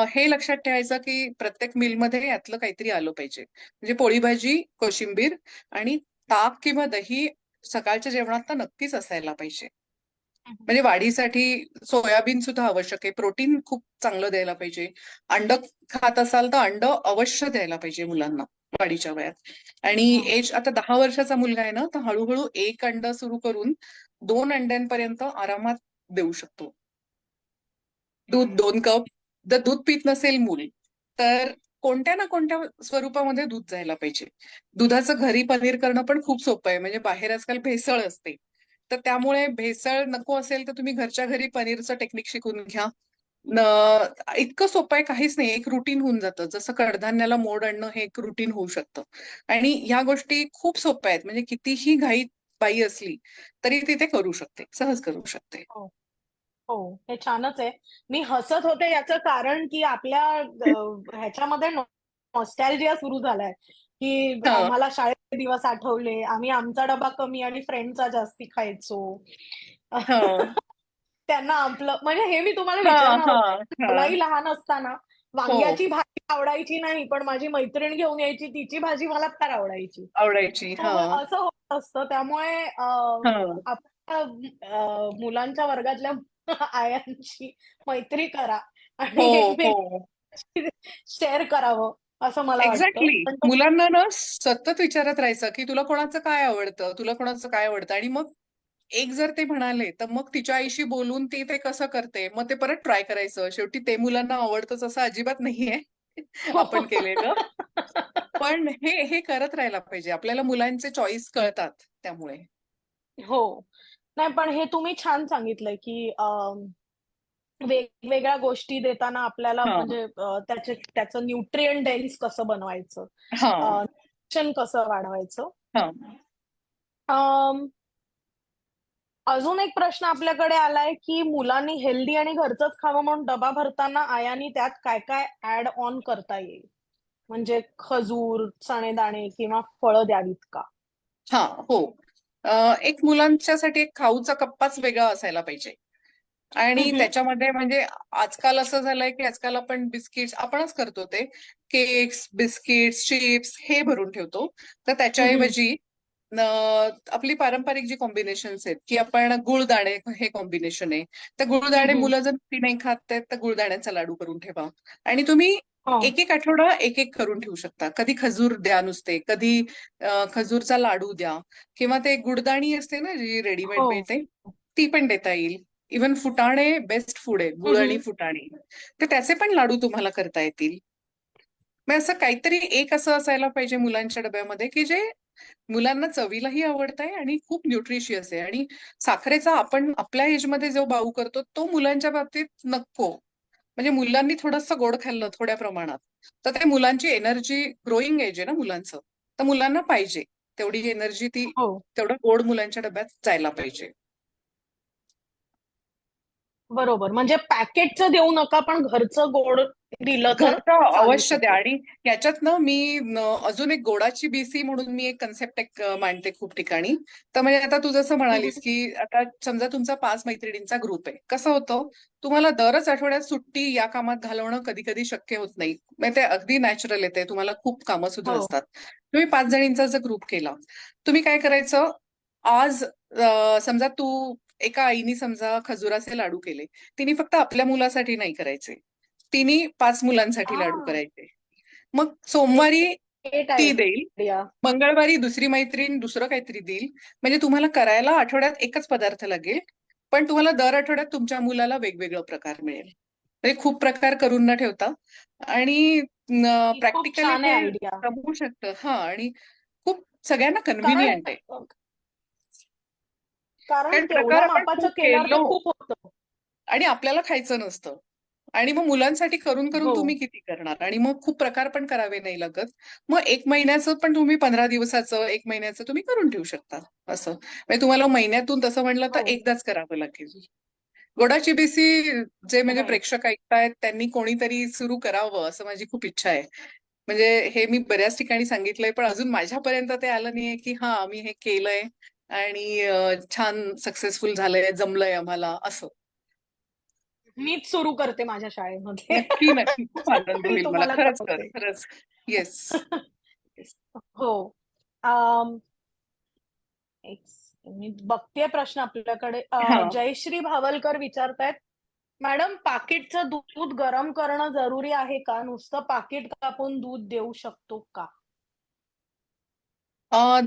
हे लक्षात ठेवायचं की प्रत्येक मीलमध्ये यातलं काहीतरी आलं पाहिजे. म्हणजे पोळी भाजी, कोशिंबीर आणि ताक किंवा दही सकाळच्या जेवणात तर नक्कीच असायला पाहिजे. हं, म्हणजे वाढीसाठी सोयाबीन सुद्धा आवश्यक आहे. प्रोटीन खूप चांगलं द्यायला पाहिजे. अंड खात असाल तर अंड अवश्य द्यायला पाहिजे मुलांना वाढीच्या वयात. आणि हां. एज आता 10 वर्षाचा मुलगा आहे ना, तर हळूहळू एक अंड सुरू करून 2 अंड्यांपर्यंत आरामात देऊ शकतो. दूध 2 कप. जर दूध पित नसेल मूल, तर कोणत्या ना कोणत्या स्वरूपामध्ये दूध जायला पाहिजे. दुधाचं घरी पनीर करणं पण खूप सोपं आहे. म्हणजे बाहेर आजकाल भेसळ असते. तर त्यामुळे भेसळ नको असेल तर तुम्ही घरच्या घरी पनीरचं टेक्निक शिकून घ्या. न इतकं सोपं आहे, काहीच नाही. एक रुटीन होऊन जातं. जसं कडधान्याला मोड आणणं हे एक रुटीन होऊ शकतं. आणि ह्या गोष्टी खूप सोप्या आहेत. म्हणजे कितीही घाईत बाई असली तरी ती ते करू शकते. सहज करू शकते. हो, हो. हे छानच आहे. मी हसत होते याचं कारण, की आपल्या ह्याच्यामध्ये नॉस्टॅल्जिया सुरू झालाय, की हां. आम्हाला शाळेचे दिवस आठवले. आम्ही आमचा डबा कमी आणि फ्रेंडचा जास्ती खायचो. हां. त्यांना आपलं म्हणजे हे मी तुम्हाला हां, विचारणार होते. हां, हां. मलाही लहान असताना हो, वांग्याची भाजी आवडायची नाही, पण माझी मैत्रीण घेऊन यायची, तिची भाजी मला फार आवडायची. आवडायची. तो हां, असं होत असतं. त्यामुळे हां. आपल्या मुलांच्या वर्गातल्या आयांची मैत्री करा हो, आणि हो. एकमेकांशी शेअर करावं, असं मला वाटतं. एक्झॅक्टली. पण तो मुलांना ना सतत विचारत राहायचं, की तुला कोणाचं काय आवडतं? तुला कोणाचं काय आवडतं? आणि मग एक जर ते म्हणाले तर मग तिच्या आईशी बोलून ती ते कसं करते, मग ते परत ट्राय करायचं. शेवटी ते मुलांना आवडतंच असं अजिबात नाहीये आपण केलेलं. पण हे हे करत राहायला पाहिजे. आपल्याला मुलांचे चॉईस कळतात त्यामुळे. हो. नाही, पण हे तुम्ही छान सांगितलंय, की वेगवेगळ्या गोष्टी देताना आपल्याला हां, म्हणजे त्याचं न्यूट्रिएंट डेन्स कसं बनवायचं, हां, न्यूट्रिशन कसं वाढवायचं. हां. अम, अजून एक प्रश्न आपल्याकडे आलाय, की मुलांनी हेल्दी आणि घरचंच खावं म्हणून डबा भरताना आयानी त्यात काय काय ऍड ऑन करता येईल? म्हणजे खजूर, चणे-दाणे किंवा फळं द्यावीत का? हां, हो. एक मुलांच्यासाठी एक खाऊचा कप्पाच वेगळा असायला पाहिजे. आणि हम्म, त्याच्यामध्ये म्हणजे आजकाल असं झालंय, की आजकाल आपण बिस्किट्स आपणच करतो ते. केक्स, बिस्किट्स, चिप्स हे भरून ठेवतो. तर हम्म, त्याच्याऐवजी अ, आपली पारंपरिक जी कॉम्बिनेशन्स आहेत, की आपण गुळदाणे हे कॉम्बिनेशन आहे. तर गुळदाणे हम्म. मुलं जर ती नाही खात आहेत, तर गुळदाण्याचा लाडू करून ठेवा. आणि तुम्ही हो. एक-एक आठवडा एक-एक करून ठेवू शकता. कधी खजूर द्या नुसते, कधी खजूरचा लाडू द्या किंवा ते गुडदाणी असते ना, जी रेडीमेड हो. मिळते, ती पण देता येईल. इव्हन फुटाणे बेस्ट फूड आहे. गुळ आणि हम्म. फुटाणे. तर त्याचे पण लाडू तुम्हाला करता येतील. मग असं काहीतरी एक असं असायला पाहिजे मुलांच्या डब्यामध्ये, की जे मुलांना चवीलाही आवडतंय आणि खूप न्यूट्रिशियस आहे. आणि साखरेचा आपण आपल्या एजमध्ये जो बाऊ करतो, तो मुलांच्या बाबतीत नको. म्हणजे मुलांनी थोडंसं गोड खाल्लं थोड्या प्रमाणात, तर ते मुलांची एनर्जी ग्रोईंग एज आहे ना मुलांचं. तर मुलांना पाहिजे. तेवढी एनर्जी ती हो. तेवढं गोड मुलांच्या डब्यात जायला पाहिजे. बरोबर. म्हणजे पॅकेटचं देऊ नका, पण घरचं गोड दिलं तर घरचं चालू अवश्य द्या. शकेल. आणि याच्यातनं मी अजून एक गोडाची बीसी म्हणून मी एक कन्सेप्ट मांडते खूप ठिकाणी. तर म्हणजे आता तू जसं म्हणालीस, हम्म. की आता समजा तुमचा 5 मैत्रिणींचा ग्रुप आहे. कसं होतं, तुम्हाला दरच आठवड्यात सुट्टी या कामात घालवणं कधी-कधी शक्य होत नाही. म्हणजे ते अगदी नॅचरल आहे ते. तुम्हाला खूप कामं सुद्धा हो. असतात. तुम्ही 5 जणींचा जर ग्रुप केला, तुम्ही काय करायचं, आज समजा तू एका आईनी समजा खजुराचे लाडू केले. तिने फक्त आपल्या मुलासाठी नाही करायचे. तिने 5 मुलांसाठी लाडू हां. करायचे. मग सोमवारी ग्रेट ती देईल, आयडिया. मंगळवारी दुसरी मैत्रीण दुसरं काहीतरी देईल. म्हणजे तुम्हाला करायला आठवड्यात एकच पदार्थ लागेल, पण तुम्हाला दर आठवड्यात तुमच्या मुलाला वेगवेगळं प्रकार मिळेल. म्हणजे खूप प्रकार करून न ठेवता आणि ही खूप प्रॅक्टिकली छान आहे हे आयडिया. जमू शकतं. हां, आणि खूप सगळ्यांना कारण कन्व्हिनियंट आहे. कारण कारण प्रकार तेवढ्या आपण मापाचं खूप केल्यावर ते केलो खूप होतं. आणि आपल्याला खायचं नसतं. आणि मग मुलांसाठी करून करून हो. तुम्ही किती करणार? आणि मग खूप प्रकार पण करावे नाही लागत. मग 1 महिन्याचं पण तुम्ही 15 दिवसाचं, 1 महिन्याचं तुम्ही करून ठेवू शकता असं. म्हणजे तुम्हाला महिन्यातून तसं म्हणलं तर हो. एकदाच करावं लागेल. गोडाची बीसी जे म्हणजे राइट. प्रेक्षक ऐकतायत त्यांनी कोणीतरी सुरू करावं असं माझी खूप इच्छा आहे. म्हणजे हे मी बऱ्याच ठिकाणी सांगितलंय, पण अजून माझ्यापर्यंत ते आलं नाहीये, की हां, आम्ही हे केलंय आणि छान सक्सेसफुल झालंय, जमलंय आम्हाला असं. मीच सुरू करते माझ्या शाळेमध्ये. नक्की, नक्की. खूप आनंद आणि होईल मला. तुम्हाला खरंच कर, कळवते. खरंच. येस. येस. हो. अम, मी बघतेय प्रश्न आपल्याकडे. हां. जयश्री भावलकर विचारतायत, मॅडम पाकिटचं दूध गरम करणं जरुरी आहे का? नुसतं पाकिट कापून दूध देऊ शकतो का?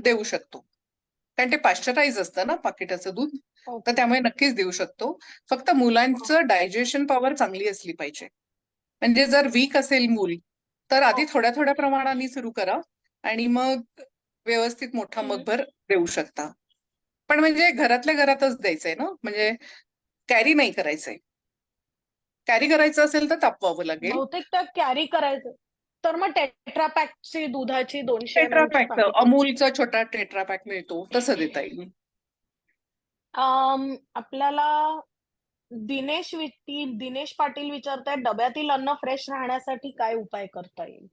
देऊ शकतो. कारण ते पाश्चराइज असतं ना पाकिटाचं दूध. तर ओके. त्यामुळे नक्कीच देऊ शकतो. फक्त हो. मुलांचं डायजेशन पॉवर चांगली असली पाहिजे. म्हणजे जर वीक असेल मूल, तर आधी थोड्या-थोड्या प्रमाणाने सुरू करा आणि मग व्यवस्थित मोठा हम्म. मगभर देऊ शकता. पण म्हणजे घरातल्या घरातच द्यायचंय ना, म्हणजे कॅरी नाही करायचंय. कॅरी करायचं असेल तर तापवावं लागेल. बहुतेक त्या कॅरी करायचं. तर मग टेट्रा पॅकची दुधाची 200 टेट्रा ml ची पॅकचं, पाकिटे. अमूलचा छोटा टेट्रा पॅक मिळतो, तसं देता येईल. आपल्याला दिनेश पाटील विचारतायत, डब्यातील अन्न फ्रेश राहण्यासाठी काय उपाय करता येईल?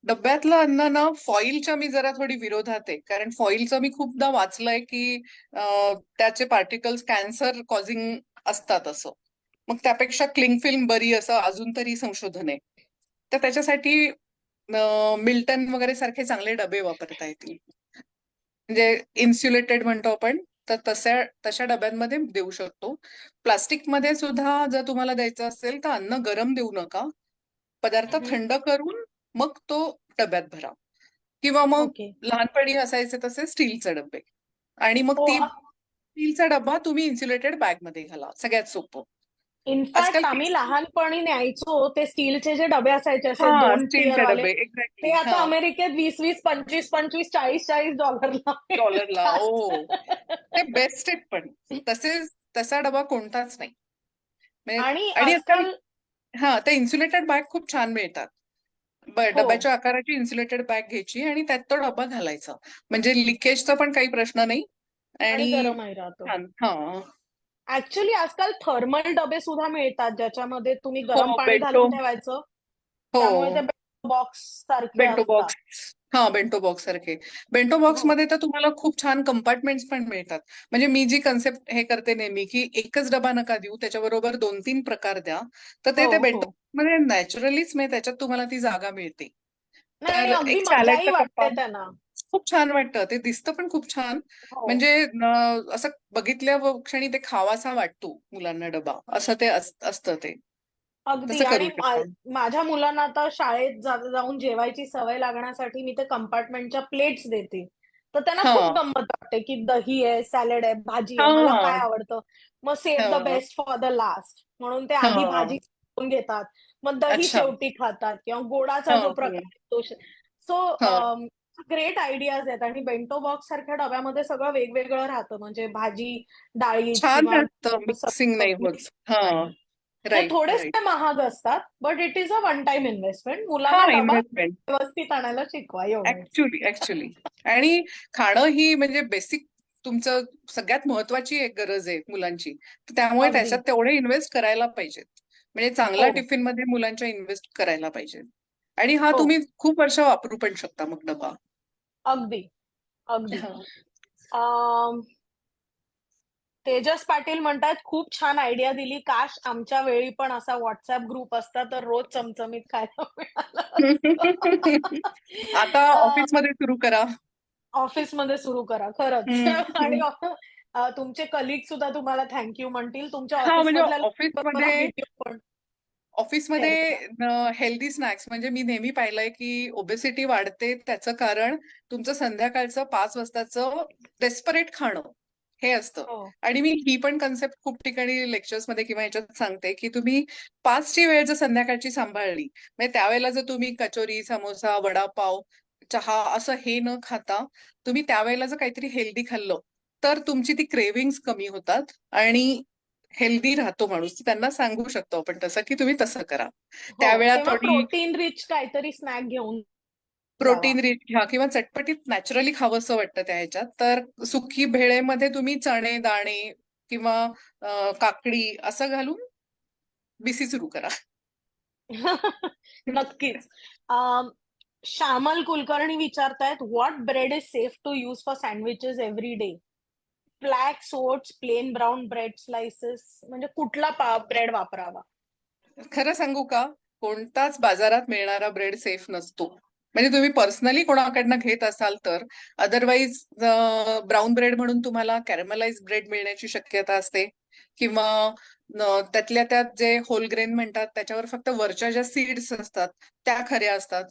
डब्यातलं अन्न ना फॉईलच्या मी जरा थोडी विरोधात आहे. कारण फॉईलचं मी खूपदा वाचलंय, की त्याचे पार्टिकल्स कॅन्सर कॉझिंग असतात असं. मग त्यापेक्षा क्लिंग फिल्म बरी असं अजून तरी संशोधन आहे. तर त्याच्यासाठी मिल्टन वगैरे सारखे चांगले डबे वापरता येतील. म्हणजे इन्सुलेटेड म्हणतो आपण, तर तशा डब्यांमध्ये देऊ शकतो. प्लास्टिकमध्ये सुद्धा जर तुम्हाला द्यायचं असेल, तर अन्न गरम देऊ नका. पदार्थ हम्म. थंड करून मग तो डब्यात भरा. किंवा मग ओके. लहानपणी असायचे तसे स्टीलचे डब्बे. आणि मग हो. ती स्टीलचा डबा तुम्ही इन्सुलेटेड बॅग मध्ये घाला, सगळ्यात सोपं. आजकाल इनफॅक्ट आम्ही लहानपणी न्यायचो ते स्टीलचे जे डबे असायचे असे हा 2 टियर स्टीलचे वाले, डबे ते एक्झॅक्टली आता हा अमेरिकेत 20-20, 25-25, 40-40 डॉलरला डॉलरला. ओ ते मिळतात. बेस्ट आहेत पण तसा डबा कोणताच नाही म्हणजे. आणि आणि आजकाल आजकाल हा ते इन्सुलेटेड बॅग खूप छान मिळतात. हो, डब्याच्या आकाराची इन्सुलेटेड बॅग घ्यायची आणि त्यात तो डबा घालायचा, म्हणजे लिकेजचा पण काही प्रश्न नाही. आणि आणि गरमही राहतो. छान हा. ऍक्च्युली आजकाल थर्मल डबे सुद्धा मिळतात ज्याच्यामध्ये तुम्ही हो गरम पाणी बेंटो. घालून ठेवायचं. हो त्यामुळे ते बॉक्स सारखे बेंटो असतात. बॉक्स. हा बेंटो बॉक्स सारखे. बेंटो बॉक्स हो, मध्ये तर तुम्हाला खूप छान कंपार्टमेंट्स पण मिळतात. म्हणजे मी जी कन्सेप्ट हे करते नेहमी, की एकच डबा नका देऊ, त्याच्याबरोबर 2-3 प्रकार द्या. तर हो, ते हो. बेंटो मध्ये नॅचरलीच म्हणजे त्याच्यात तुम्हाला ती जागा मिळते. नाही आणि तर अगदी एक मजाही सॅलडचा कप्पा वाटते त्यांना. खूप छान वाटतं. ते दिसतं पण खूप छान. हो. म्हणजे असं बघितल्या क्षणी ते खावासा वाटतो मुलांना डबा. असं ते असतं ते. अगदी तसं आणि करू शकता. माझ्या मुलांना आता शाळेत जाऊन जेवायची सवय लागण्यासाठी मी ते कंपार्टमेंटच्या प्लेट्स देते. तर त्यांना खूप हां. गंमत वाटते, की दही आहे, सॅलड आहे, भाजी आहे. मला काय हां. आवडतं? मग सेव्ह द हां. बेस्ट फॉर द लास्ट म्हणून ते आधी भाजी हां. खाऊन घेतात. मग दही अच्छा. शेवटी खातात किंवा गोडाचा हां, जो हं. प्रकार आहे तो. सो हां. ग्रेट आयडियाज आहेत आणि बेंटो बॉक्स सारख्या डब्यामध्ये सगळं वेगवेगळं राहतं. म्हणजे भाजी, डाळी छान किंवा राहतं, मिक्सिंग सगळं नाही होत. मिक्स. हां. ते राइट, राइट. थोडेसे महाग असतात, but it is a one time investment. मुलांना हां, डबा इन्व्हेस्टमेंट. व्यवस्थित आणायला शिकवा एवढंच. ऍक्च्युली. आणि खाणं ही म्हणजे बेसिक तुमचं सगळ्यात महत्वाची एक गरज आहे मुलांची. तर त्यामुळे अगदी. त्याच्यात तेवढे इन्व्हेस्ट करायला पाहिजेत. म्हणजे चांगला हो, टिफिन मध्ये मुलांच्या इन्व्हेस्ट करायला पाहिजे. आणि हा हो. तुम्ही खूप वर्ष वापरू पण शकता मग डबा. अगदी, अगदी. हां. अं, तेजस पाटील म्हणतात, "खूप छान आयडिया दिली. काश आमच्या वेळी पण असा WhatsApp ग्रुप असता तर रोज चमचमीत खायला मिळालं असतं." आता अ, ऑफिसमध्ये सुरू करा. ऑफिसमध्ये सुरू करा खरंच. हं, आणि हं. तुमचे कलीग सुद्धा तुम्हाला थँक यू म्हणतील. तुमच्या हां, म्हणजे ऑफिसमधल्या लोकांबरोबर ऑफिसमध्ये व्हिडिओ पण शेअर ऑफिसमध्ये करा. हेल्दी स्नॅक्स म्हणजे मी नेहमी पाहिलंय, की ओबेसिटी वाढते त्याचं कारण तुमचं संध्याकाळचं 5 वाजताचं डेस्परेट खाणं हे असतं. हो. आणि मी ही पण कन्सेप्ट खूप ठिकाणी लेक्चर्समध्ये किंवा ह्याच्यात सांगते, की तुम्ही 5ची वेळ जर संध्याकाळची सांभाळली, म्हणजे त्यावेळेला जर तुम्ही कचोरी, समोसा, वडापाव, चहा असं हे न खाता तुम्ही त्यावेळेला जर काहीतरी हेल्दी खाल्लं, तर तुमची ती क्रेव्हिंग्ज कमी होतात आणि हेल्दी राहतो माणूस. त्यांना सांगू शकतो आपण तसं, की तुम्ही तसं करा. हो, त्यावेळेला किंवा थोडी प्रोटीन रिच काहीतरी स्नॅक घेऊन जावा. प्रोटीन रिच घ्या किंवा चटपटीत नॅचरली खावंसं वाटतं त्या ह्याच्यात. तर सुकी भेळेमध्ये तुम्ही चणे, दाणे किंवा काकडी असं घालून बिसी सुरू करा. नक्कीच. अं, श्यामल कुलकर्णी विचारतायत, "what bread is safe to use for sandwiches every day? Flax, oats, plain brown bread slices म्हणजे कुठला ब्रेड वापरावा?" खरं सांगू का? कोणताच बाजारात मिळणारा ब्रेड सेफ नसतो. म्हणजे तुम्ही पर्सनली कोणाकडनं घेत असाल तर. अदरवाईज ब्राऊन ब्रेड म्हणून तुम्हाला कॅरमलाइज ब्रेड मिळण्याची शक्यता असते किंवा त्यातल्या त्यात जे होल ग्रेन म्हणतात त्याच्यावर फक्त वरच्या ज्या सीड्स असतात त्या खऱ्या असतात.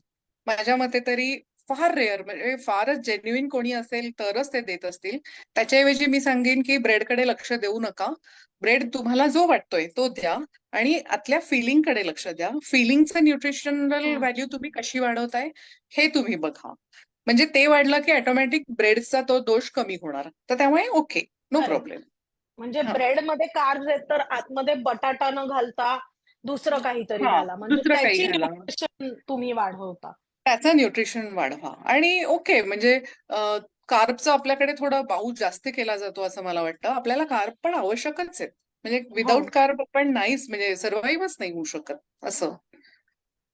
माझ्या मते तरी फार रेअर म्हणजे फारच जेन्युइन कोणी असेल तरच ते देत असतील. त्याच्याऐवजी मी सांगेन की ब्रेडकडे लक्ष देऊ नका. ब्रेड तुम्हाला जो वाटतोय तो द्या. आणि आतल्या फिलिंगकडे लक्ष द्या. फिलिंगचं न्यूट्रिशनल हं, व्हॅल्यू तुम्ही कशी वाढवताय हे तुम्ही बघा. म्हणजे ते वाढलं की ऑटोमॅटिक ब्रेडचा तो दोष कमी होणार. तर त्यामुळे ओके, नो करेक्ट. प्रॉब्लेम. म्हणजे हां. ब्रेडमध्ये कार्ब्स आहेत तर आतमध्ये बटाटा न घालता दुसरं काहीतरी हां, घाला. म्हणजे दुसरं काही त्याची घाला. न्यूट्रिशन तुम्ही वाढवता. त्याचं न्यूट्रिशन वाढवा आणि ओके म्हणजे कार्बचा आपल्याकडे थोडा बाऊ जास्त केला जातो असं मला वाटतं. आपल्याला कार्ब पण आवश्यकच आहेत. म्हणजे हो, विदाऊट कार्ब आपण नाहीच म्हणजे सर्व्हाइव्हच नाही होऊ शकत असं.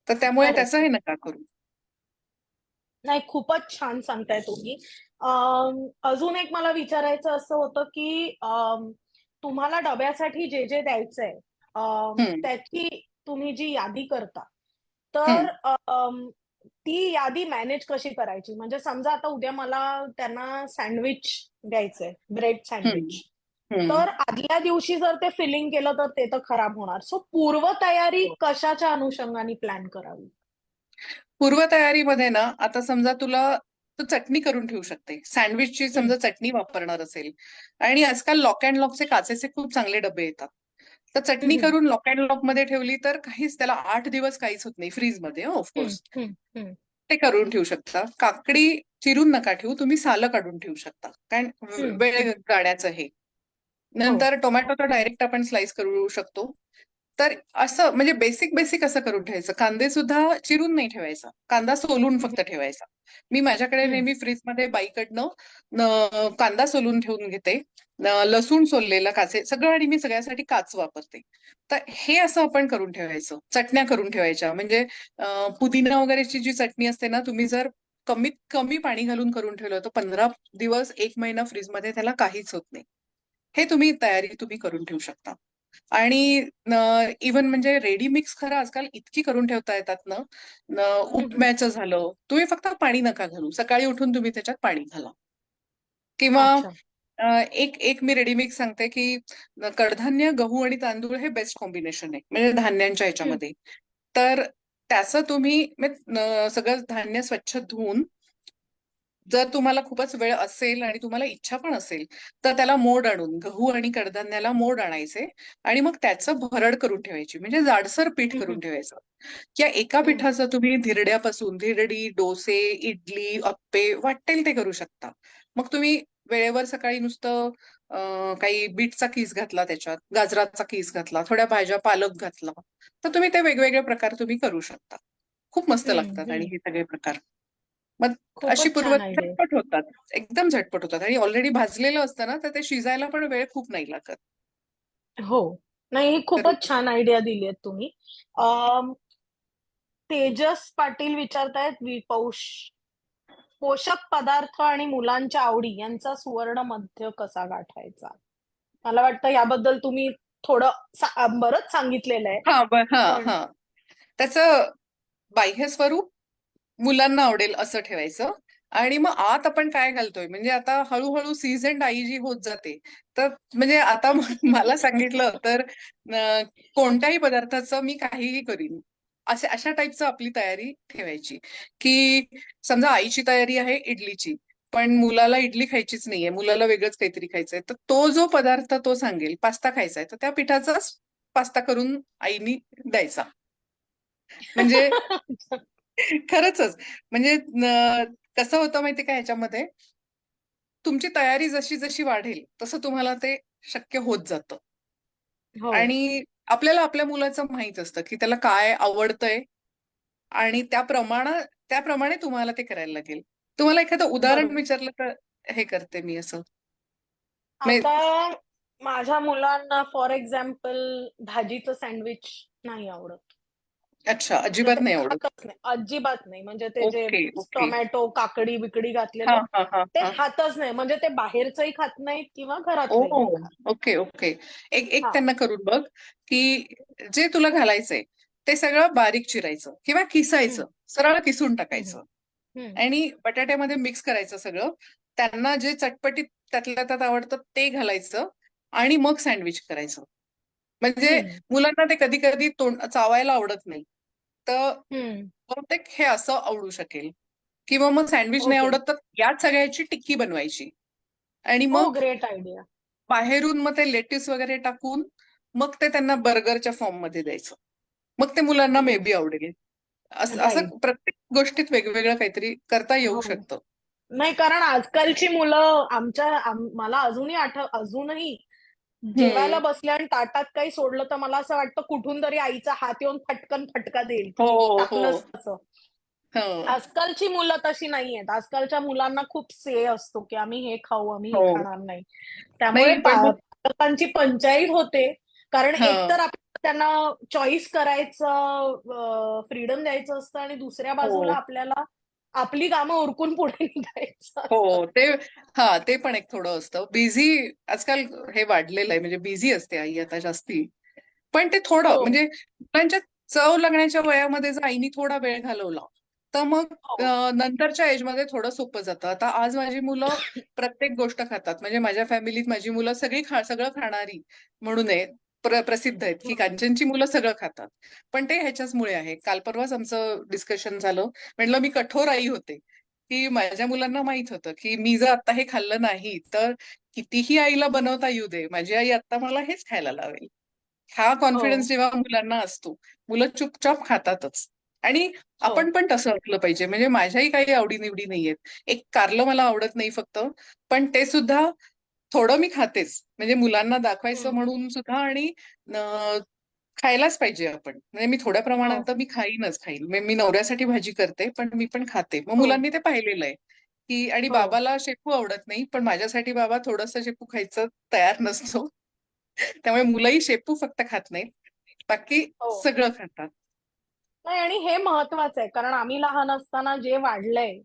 तर त्यामुळे त्याचं करेक्ट. हे नका करू. नाही, खूपच छान सांगताय तुम्ही. अजून एक मला विचारायचं असं होतं, की तुम्हाला डब्यासाठी जे द्यायचंय हं, त्याची तुम्ही जी यादी करता, हं, तर ती यादी मॅनेज कशी करायची? म्हणजे समजा आता उद्या मला त्यांना सँडविच द्यायचंय, ब्रेड हं, सँडविच. हं. तर आदल्या दिवशी जर ते फिलिंग केलं तर ते तर खराब होणार. सो पूर्वतयारी हो. कशाच्या अनुषंगाने प्लॅन करावी? पूर्वतयारीमध्ये ना, आता समजा तुला तो चटणी करून ठेवू शकते. सँडविचची हम्म, समजा चटणी वापरणार असेल आणि आजकाल लॉक अँड लॉकचे काचेचे खूप चांगले डबे येतात. तर चटणी हम्म, करून लॉक अँड लॉक मध्ये ठेवली तर काहीच त्याला 8 दिवस काहीच होत नाही फ्रीजमध्ये हम्म, ऑफकोर्स. हम्म, हम्म. ते करून ठेवू शकता. काकडी चिरून नका ठेवू, तुम्ही सालं काढून ठेवू शकता. कारण हम्म, वेळ जाण्याचं हे. हो. नंतर टोमॅटो तर डायरेक्ट आपण स्लाइस करू शकतो. तर असं म्हणजे बेसिक बेसिक असं करून ठेवायचं. कांदे सुद्धा चिरून नाही ठेवायचा. कांदा सोलून हम्म, फक्त ठेवायचा. मी माझ्याकडे हम्म, नेहमी फ्रीजमध्ये बाईकडनं कांदा सोलून ठेवून घेते. लसूण सोललेला काचे सगळं आणि मी सगळ्यासाठी काच वापरते. तर हे असं आपण करून ठेवायचं. चटण्या करून ठेवायच्या. म्हणजे पुदिना वगैरेची जी चटणी असते ना, तुम्ही जर कमीत कमी पाणी घालून करून ठेवलं तर 15 दिवस 1 महिना फ्रीजमध्ये त्याला काहीच होत नाही. हे तयारी करून ठेवू शकता. आणि इव्हन म्हणजे रेडी मिक्स खरं आजकाल इतकी करून ठेवता येतात ना. हम्म. उपम्याचं झालं, तुम्ही फक्त पाणी नका घालू. सकाळी उठून तुम्ही त्याच्यात पाणी घाला. किंवा अच्छा. एक एक मी रेडी मिक्स सांगते की कडधान्य, गहू आणि तांदूळ हे बेस्ट कॉम्बिनेशन आहे म्हणजे धान्यांच्या हम्म, ह्याच्यामध्ये. तर त्याचं तुम्ही सगळं धान्य स्वच्छ धुवून जर तुम्हाला खूपच वेळ असेल आणि तुम्हाला इच्छा पण असेल, तर त्याला मोड आणून गहू आणि कडधान्याला मोड आणायचे आणि मग त्याचं भरड करून ठेवायची. म्हणजे जाडसर पीठ हम्म, करून ठेवायचं. या एका हम्म, पिठाचं तुम्ही धिरड्यापासून धिरडी, डोसे, इडली, अप्पे वाटेल ते करू शकता. मग तुम्ही वेळेवर सकाळी नुसतं काही बीटचा कीस घातला त्याच्यात, गाजराचा कीस घातला, थोड्या भाज्या पालक घातला, तर तुम्ही ते वेगवेगळे प्रकार तुम्ही करू शकता. खूप मस्त लागतात आणि हम्म. हे सगळे प्रकार. मग अशी खूपच छान आयडिया. झटपट होतात. एकदम झटपट होतात आणि ऑलरेडी भाजलेलं असतं ना, तर ते शिजायला पण वेळ खूप नाही लागत. हो. नाही, ही तर खूपच छान आयडिया दिली आहे तुम्ही. अम, तेजस पाटील विचारतायत पोषक पदार्थ आणि मुलांच्या आवडी यांचा सुवर्ण मध्य कसा गाठायचा. मला वाटतं याबद्दल तुम्ही थोडं बरंच सांगितलेलं आहे. हां, पण हां. त्याचं बाह्य स्वरूप मुलांना आवडेल असं ठेवायचं आणि मग आत आपण काय घालतोय म्हणजे आता हळूहळू सीझन्ड आई जी होत जाते तर म्हणजे आता मला सांगितलं तर कोणत्याही पदार्थाचं मी काहीही करीन अशा टाईपचं आपली तयारी ठेवायची की समजा आईची तयारी आहे इडलीची पण मुलाला इडली खायचीच नाहीये मुलाला वेगळंच काहीतरी खायचंय तर तो जो पदार्थ तो सांगेल पास्ता खायचाय तर त्या पिठाचाच पास्ता करून आईनी द्यायचा म्हणजे खरंचच. म्हणजे कसं होतं माहितीये का ह्याच्यामध्ये, तुमची तयारी जशी जशी वाढेल, तसं तुम्हाला ते शक्य होत जातं. हो. आणि आपल्याला आपल्या मुलाचं माहीत असतं, की त्याला काय आवडतंय आणि त्याप्रमाणे तुम्हाला ते करायला लागेल. तुम्हाला एखादं उदाहरण बरोबर. विचारलं तर हे करते मी असं. म्हणजे आता माझ्या मुलांना फॉर एक्झाम्पल भाजीचं सँडविच नाही आवडत. अच्छा, म्हणजे अजिबात ते नाही आवडत. खातच नाही, अजिबात नाही. म्हणजे ते जे ओके, ओके. टोमॅटो, काकडी बिकडी हां, घातलेलं हां, हां, ते हां. खातच नाही. म्हणजे ते बाहेरचंही खात नाहीत किंवा घरातलंही नाही ओह! खात. Okay, okay. एक हा. त्यांना करून बघ, की जे तुला घालायचंय, ते सगळं बारीक चिरायचं किंवा हम्म, किसायचं. सरळ किसून हम्म, टाकायचं हम्म, आणि बटाट्यामध्ये मिक्स करायचं सगळं. त्यांना जे चटपटीत त्यातल्या त्यात आवडतं ते घालायचं आणि मग सँडविच करायचं. म्हणजे हम्म, मुलांना ते कधी-कधी चावायला आवडत नाही. तर हम्म. बहुतेक हे असं आवडू शकेल किंवा मग सँडविच नाही ओके. आवडत, तर याच सगळ्याची टिक्की बनवायची आणि ओ, मग ग्रेट आयडिया. बाहेरून मग ते लेटीस वगैरे टाकून मग ते त्यांना बर्गरच्या फॉर्म मध्ये द्यायचं. मग ते मुलांना मे बी आवडेल. असं राईट. प्रत्येक गोष्टीत वेगवेगळं काहीतरी करता येऊ हो. शकतं. नाही, कारण आजकालची मुलं मला अजूनही जेवायला हं. बसले आणि ताटात काही सोडलं तर मला असं वाटतं कुठून तरी आईचा हात येऊन फटकन फटका देईल हो, की टाकलंच हो. तसं. हं. आजकालची मुलं तशी नाहीयेत. आजकालच्या मुलांना खूप से असतो की आम्ही हे खाऊ, आम्ही हे हो. खाणार नाही. त्यामुळे नाही पण मग पालकांची पंचाईत होते. कारण हां. एकतर त्यांना चॉईस करायचं फ्रीडम द्यायचं असतं आणि दुसऱ्या बाजूला हो. आपल्याला आपली कामं उरकून पुढे निघायचं हो. असतं. ते पण एक थोडं असतं. बिझी आजकाल हे वाढलेलं आहे म्हणजे बिझी असते आई आता जास्ती. पण ते थोडं हो, म्हणजे मुलांच्या चव लागण्याच्या वयामध्ये जर आईनी थोडा वेळ घालवला, तर मग हो. नंतरच्या एजमध्ये थोडं सोपं जातं. आता आज माझी मुलं प्रत्येक गोष्ट खातात. म्हणजे माझ्या फॅमिलीत माझी मुलं सगळं खाणारी म्हणून आहे. प्रसिद्ध आहेत, की हं. कांचनची मुलं सगळं खातात. पण ते ह्याच्याचमुळे आहे. काल परवाच आमचं डिस्कशन झालं. म्हटलं मी कठोर आई होते. की माझ्या मुलांना माहित होतं की मी जर आता हे खाल्लं नाही तर कितीही आईला बनवता येऊ दे, माझी आई आता मला हेच खायला लावेल. हा हो कॉन्फिडन्स जेव्हा मुलांना असतो, मुलं चुपचाप खातातच. आणि हो आपण पण तसं असलं पाहिजे. म्हणजे माझ्याही काही आवडीनिवडी नाहीयेत. एक कारलं मला आवडत नाही फक्त, पण ते सुद्धा थोडं मी खातेच. म्हणजे मुलांना दाखवायचं हम्म, म्हणून सुद्धा. आणि अ, खायलाच पाहिजे आपण. म्हणजे मी थोड्या हो प्रमाणात तर मी खाईनच खाईन. मी नवऱ्यासाठी भाजी करते, पण मी पण खाते. मग हो मुलांनी ते पाहिलेलं आहे, की आणि हो बाबाला शेपू आवडत नाही, पण माझ्यासाठी बाबा थोडंसं शेपू खायचं तयार नसतो. त्यामुळे मुलंही शेपू फक्त खात नाहीत, बाकी हो सगळं खातात. नाही आणि हे महत्वाचं आहे कारण आम्ही लहान असताना जे वाढलंय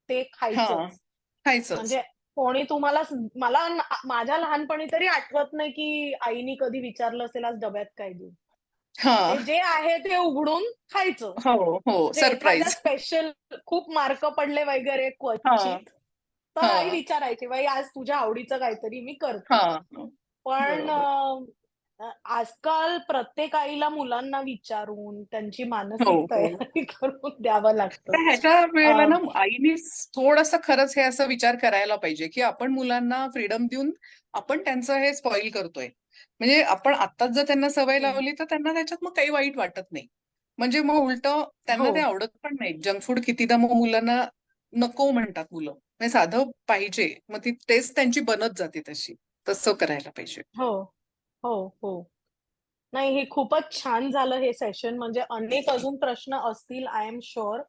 ते हा, खायचंच. खायचंच. म्हणजे कोणी तुम्हाला मला माझ्या लहानपणी तरी आठवत नाही की आईनी कधी विचारलं असेल आज डब्यात काय देऊ. हा, ते जे आहे ते उघडून खायचं. हो हो, म्हणजे एखाद्या सरप्राईज. स्पेशल खूप मार्क पडले वगैरे हा क्वचित तर हा आई विचारायची बाई आज तुझ्या आवडीचं काहीतरी मी हा, करते. पण बरोबर. आजकाल प्रत्येक आईला मुलांना विचारून त्यांची हो मानसिक हो. तयारी करून द्यावं लागतं. तर ह्याच्या वेळेला अ, ना आईनी थोडंसं खरंच हे असं विचार करायला पाहिजे, की आपण मुलांना फ्रीडम देऊन आपण त्यांचं हे स्पॉईल करतोय. म्हणजे आपण आत्ताच जर त्यांना सवय हं. लावली तर त्यांना त्याच्यात मग काही वाईट वाटत नाही. म्हणजे मग उलटं हो, त्यांना ते आवडत पण नाही. जंक फूड कितीदा मग मुलांना नको म्हणतात मुलं. म्हणजे साधं पाहिजे. मग ती टेस्ट त्यांची बनत जाते तशी. तसं करायला पाहिजे. हो, हो, हो. नाही, हे खूपच छान झालं हे सेशन. म्हणजे अनेक अजून प्रश्न असतील आय एम शुअर.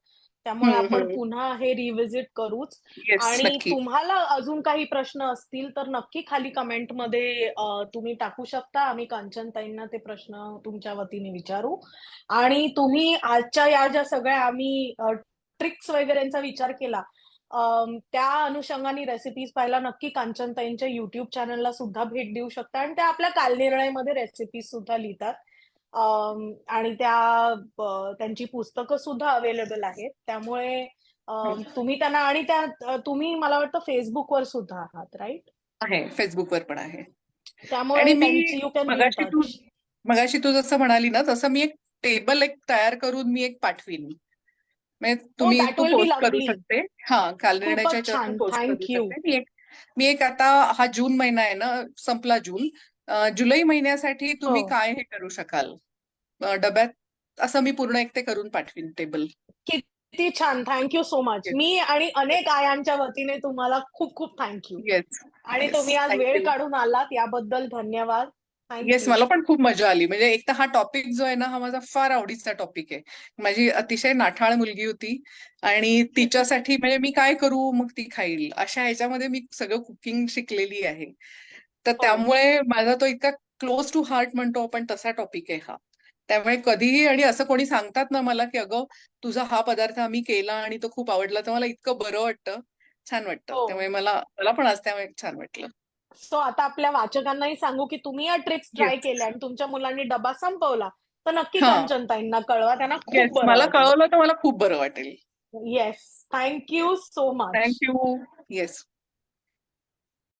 त्यामुळे आपण हम्म. पुन्हा हे रिव्हिजिट करूच. येस, आणि नक्की. तुम्हाला अजून काही प्रश्न असतील तर नक्की खाली कमेंटमध्ये तुम्ही टाकू शकता. आम्ही कांचनताईंना ते प्रश्न तुमच्या वतीने विचारू. आणि तुम्ही आजच्या या ज्या सगळ्या आम्ही ट्रिक्स वगैरेंचा विचार केला, त्या अनुषंगाने रेसिपीज पाहायला नक्की कांचनताईंच्या YouTube चॅनलला सुद्धा भेट देऊ शकता आणि त्या आपल्या कालनिर्णयमध्ये रेसिपीज सुद्धा लिहितात. आणि त्यांची पुस्तकं सुद्धा अवेलेबल आहेत. त्यामुळे तुम्ही त्यांना आणि तुम्ही मला वाटतं Facebookवर सुद्धा आहात, राइट? आहे, फेसबुकवर पण आहे. आणि त्यामुळे मी त्यांची यू कॅन बी इन मगाशी तू टच. मगाशी तू जसं म्हणाली ना, तसं मी एक टेबल तयार करून मी एक पाठवीन. म्हणजे हो, दॅट तू विल बी पोस्ट करू लव्हली. शकते. हा, कालनिर्णयाच्या खूपच ह्याच्यावर तू छान. पोस्ट करू थँक यू. शकते. मी एक आता, हा जून महिना आहे ना, संपला जून. जुलै महिन्यासाठी हो. तुम्ही काय हे करू शकाल डब्यात, असं मी पूर्ण एक ते करून पाठवीन टेबल. किती छान. Thank you so much. Yes, मी आणि अनेक आयांच्या वतीने तुम्हाला खूप खूप थँक यू. येस, आणि येस. तुम्ही आज वेळ थँक्यू. काढून आलात याबद्दल धन्यवाद. Thank yes, you. मला पण खूप मजा आली. म्हणजे एक तर हा टॉपिक जो आहे ना, हा माझा फार आवडीचा टॉपिक आहे. माझी अतिशय नाठाळ मुलगी होती आणि तिच्यासाठी म्हणजे मी काय करू मग ती खाईल, अशा ह्याच्यामध्ये मी सगळं कुकिंग शिकलेली आहे. तर हो, त्यामुळे माझा तो इतका क्लोज टू हार्ट म्हणतो आपण, तसा टॉपिक आहे हा. त्यामुळे कधीही, आणि असं कोणी सांगतात ना मला, की अगं तुझा हा पदार्थ आम्ही केला आणि तो खूप आवडला, तर मला इतकं बरं वाटतं, छान वाटतं. हो. त्यामुळे मला मला पण आज त्यामुळे छान वाटलं. सो आता आपल्या वाचकांनाही सांगू, की तुम्ही या ट्रिक्स ट्राय येस. केल्या आणि तुमच्या मुलांनी डबा संपवला, तर नक्की हा, कांचनताईंना कळवा. त्यांना खूप येस, बरं मला वाटेल. कळवलं तर मला खूप बरं वाटेल. Yes. Thank you so much. Thank you. Yes.